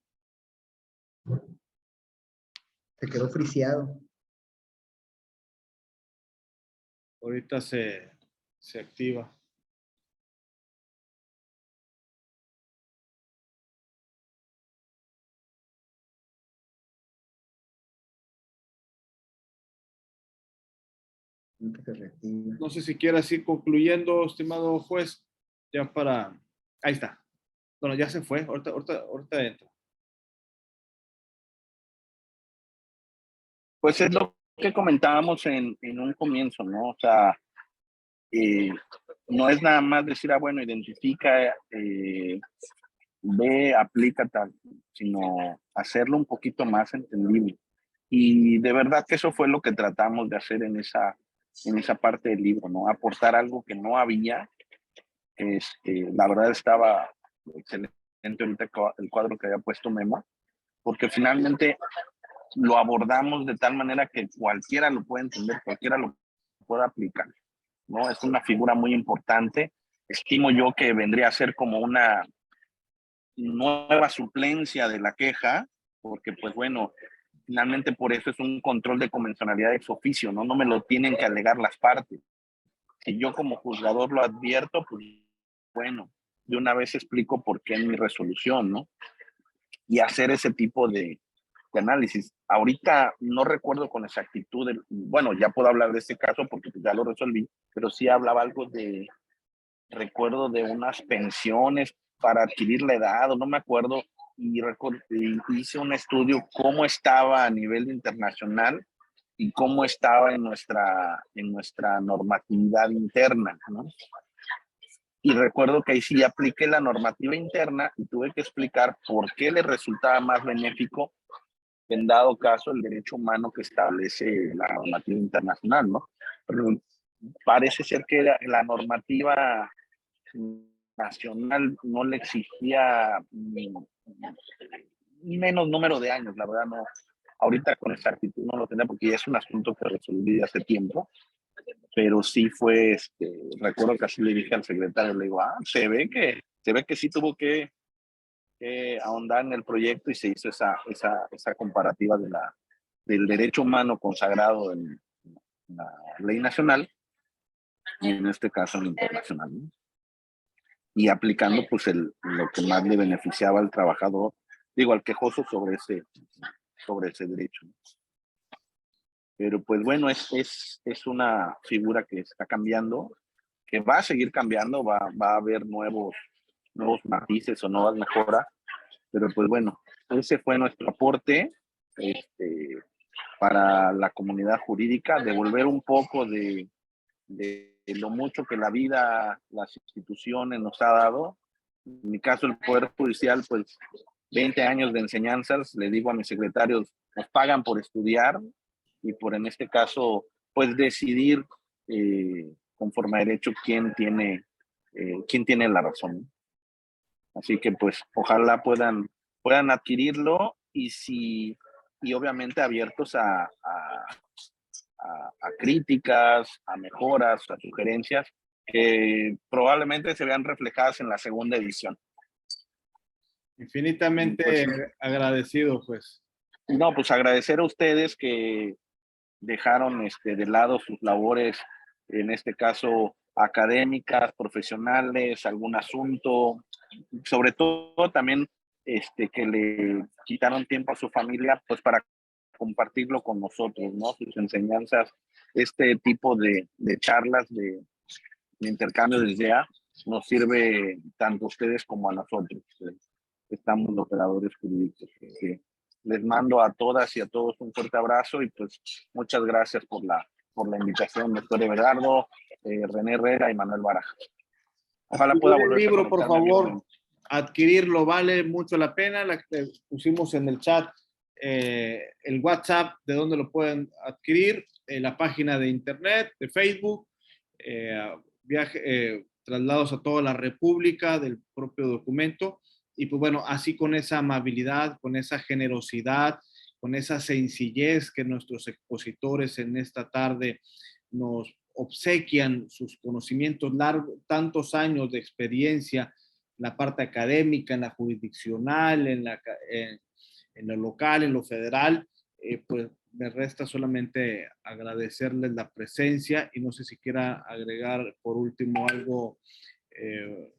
friseado. Ahorita se activa. No sé si quieras ir concluyendo, estimado juez, ya para... Ahí está. Bueno, ya se fue, ahorita entra. Pues es lo que comentábamos en un comienzo, ¿no? O sea, no es nada más decir, bueno, identifica, ve, aplica tal, sino hacerlo un poquito más entendible. Y de verdad que eso fue lo que tratamos de hacer en esa parte del libro, ¿no? Aportar algo que no había. La verdad estaba excelente ahorita el cuadro que había puesto Memo, porque finalmente lo abordamos de tal manera que cualquiera lo puede entender, cualquiera lo puede aplicar, ¿no? Es una figura muy importante. Estimo yo que vendría a ser como una nueva suplencia de la queja, porque pues bueno, finalmente por eso es un control de convencionalidad ex oficio, ¿no? No me lo tienen que alegar las partes. Si yo como juzgador lo advierto, pues bueno, de una vez explico por qué en mi resolución, ¿no? Y hacer ese tipo de análisis. Ahorita no recuerdo con exactitud, bueno, ya puedo hablar de este caso porque ya lo resolví, pero sí hablaba algo de, recuerdo de unas pensiones para adquirir la edad, o no me acuerdo, y hice un estudio cómo estaba a nivel internacional y cómo estaba en nuestra normatividad interna, ¿no? Y recuerdo que ahí sí apliqué la normativa interna y tuve que explicar por qué le resultaba más benéfico, en dado caso, el derecho humano que establece la normativa internacional, ¿no? Pero parece ser que la normativa nacional no le exigía ni menos número de años, la verdad no. Ahorita con exactitud no lo tenía porque ya es un asunto que resolví hace tiempo, pero sí fue, recuerdo que así le dije al secretario, le digo, se ve que sí tuvo que ahondar en el proyecto y se hizo esa comparativa del derecho humano consagrado en la ley nacional y en este caso en internacional, ¿no? Y aplicando pues lo que más le beneficiaba al trabajador, digo, al quejoso sobre ese derecho. Pero pues bueno, es una figura que está cambiando, que va a seguir cambiando, va a haber nuevos matices o nuevas mejoras, pero pues bueno, ese fue nuestro aporte para la comunidad jurídica, devolver un poco de lo mucho que la vida, las instituciones nos ha dado. En mi caso, el Poder Judicial, pues 20 años de enseñanzas, le digo a mis secretarios, nos pagan por estudiar y por, en este caso, pues decidir conforme a derecho quién tiene la razón. Así que pues ojalá puedan adquirirlo y obviamente abiertos a críticas, a mejoras, a sugerencias que probablemente se vean reflejadas en la segunda edición. Infinitamente Pues, agradecido, pues. no, pues agradecer a ustedes que dejaron de lado sus labores, en este caso académicas, profesionales, algún asunto, sobre todo también que le quitaron tiempo a su familia, pues para compartirlo con nosotros, ¿no? Sus enseñanzas, este tipo de charlas, de intercambio de ideas, nos sirve tanto a ustedes como a nosotros. Estamos los operadores jurídicos. Les mando a todas y a todos un fuerte abrazo y pues muchas gracias por la invitación, doctor Everardo, René Herrera y Manuel Barajas. Ojalá pueda volver el libro, por favor, adquirirlo, vale mucho la pena. Pusimos en el chat el WhatsApp de donde lo pueden adquirir, la página de internet, de Facebook, traslados a toda la República del propio documento. Y pues bueno, así con esa amabilidad, con esa generosidad, con esa sencillez que nuestros expositores en esta tarde nos obsequian sus conocimientos largos, tantos años de experiencia en la parte académica, en la jurisdiccional, en lo local, en lo federal, pues me resta solamente agradecerles la presencia y no sé si quiera agregar por último algo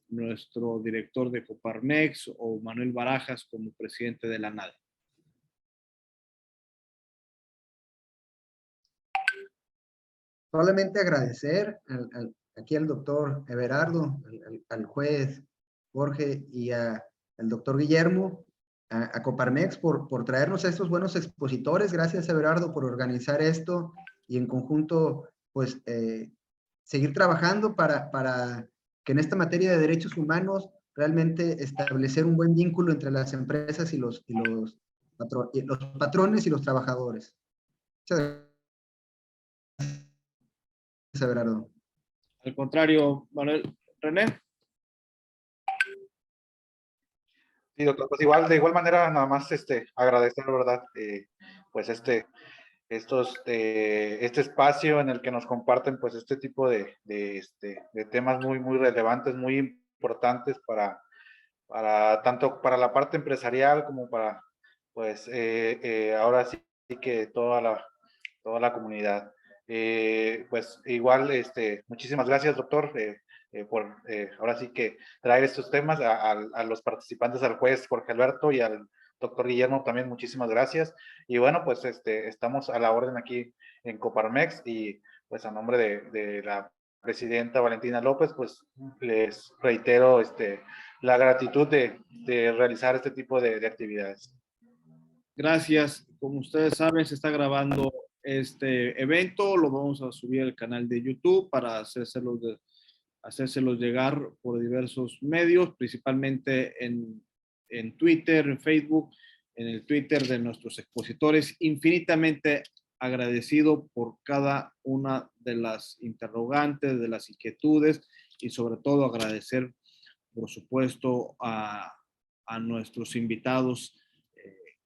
nuestro director de Coparmex o Manuel Barajas como presidente de la NADE. Solamente agradecer aquí al doctor Everardo, al juez Jorge y al doctor Guillermo, a Coparmex por traernos a estos buenos expositores. Gracias, Everardo, por organizar esto y en conjunto, pues, seguir trabajando para que en esta materia de derechos humanos realmente establecer un buen vínculo entre las empresas y los patrones y los trabajadores. Muchas gracias, Everardo. Al contrario, Manuel. René. Sí, doctor, pues igual, de igual manera, nada más agradecer, ¿verdad? Pues este espacio en el que nos comparten pues este tipo de temas muy, muy relevantes, muy importantes tanto para la parte empresarial como para, pues, ahora sí que toda la comunidad. Pues igual, muchísimas gracias, doctor, por ahora sí que traer estos temas a los participantes, al juez Jorge Alberto y al doctor Guillermo también, muchísimas gracias. Y bueno, pues estamos a la orden aquí en Coparmex y pues a nombre de la presidenta Valentina López, pues les reitero la gratitud de realizar este tipo de actividades. Gracias. Como ustedes saben, se está grabando este evento. Lo vamos a subir al canal de YouTube para hacérselos llegar por diversos medios, principalmente en Twitter, en Facebook, en el Twitter de nuestros expositores. Infinitamente agradecido por cada una de las interrogantes, de las inquietudes y sobre todo agradecer, por supuesto, a nuestros invitados,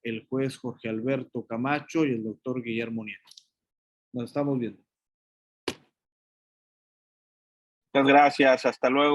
el juez Jorge Alberto Camacho y el doctor Guillermo Nieto. Nos estamos viendo. Muchas gracias, hasta luego.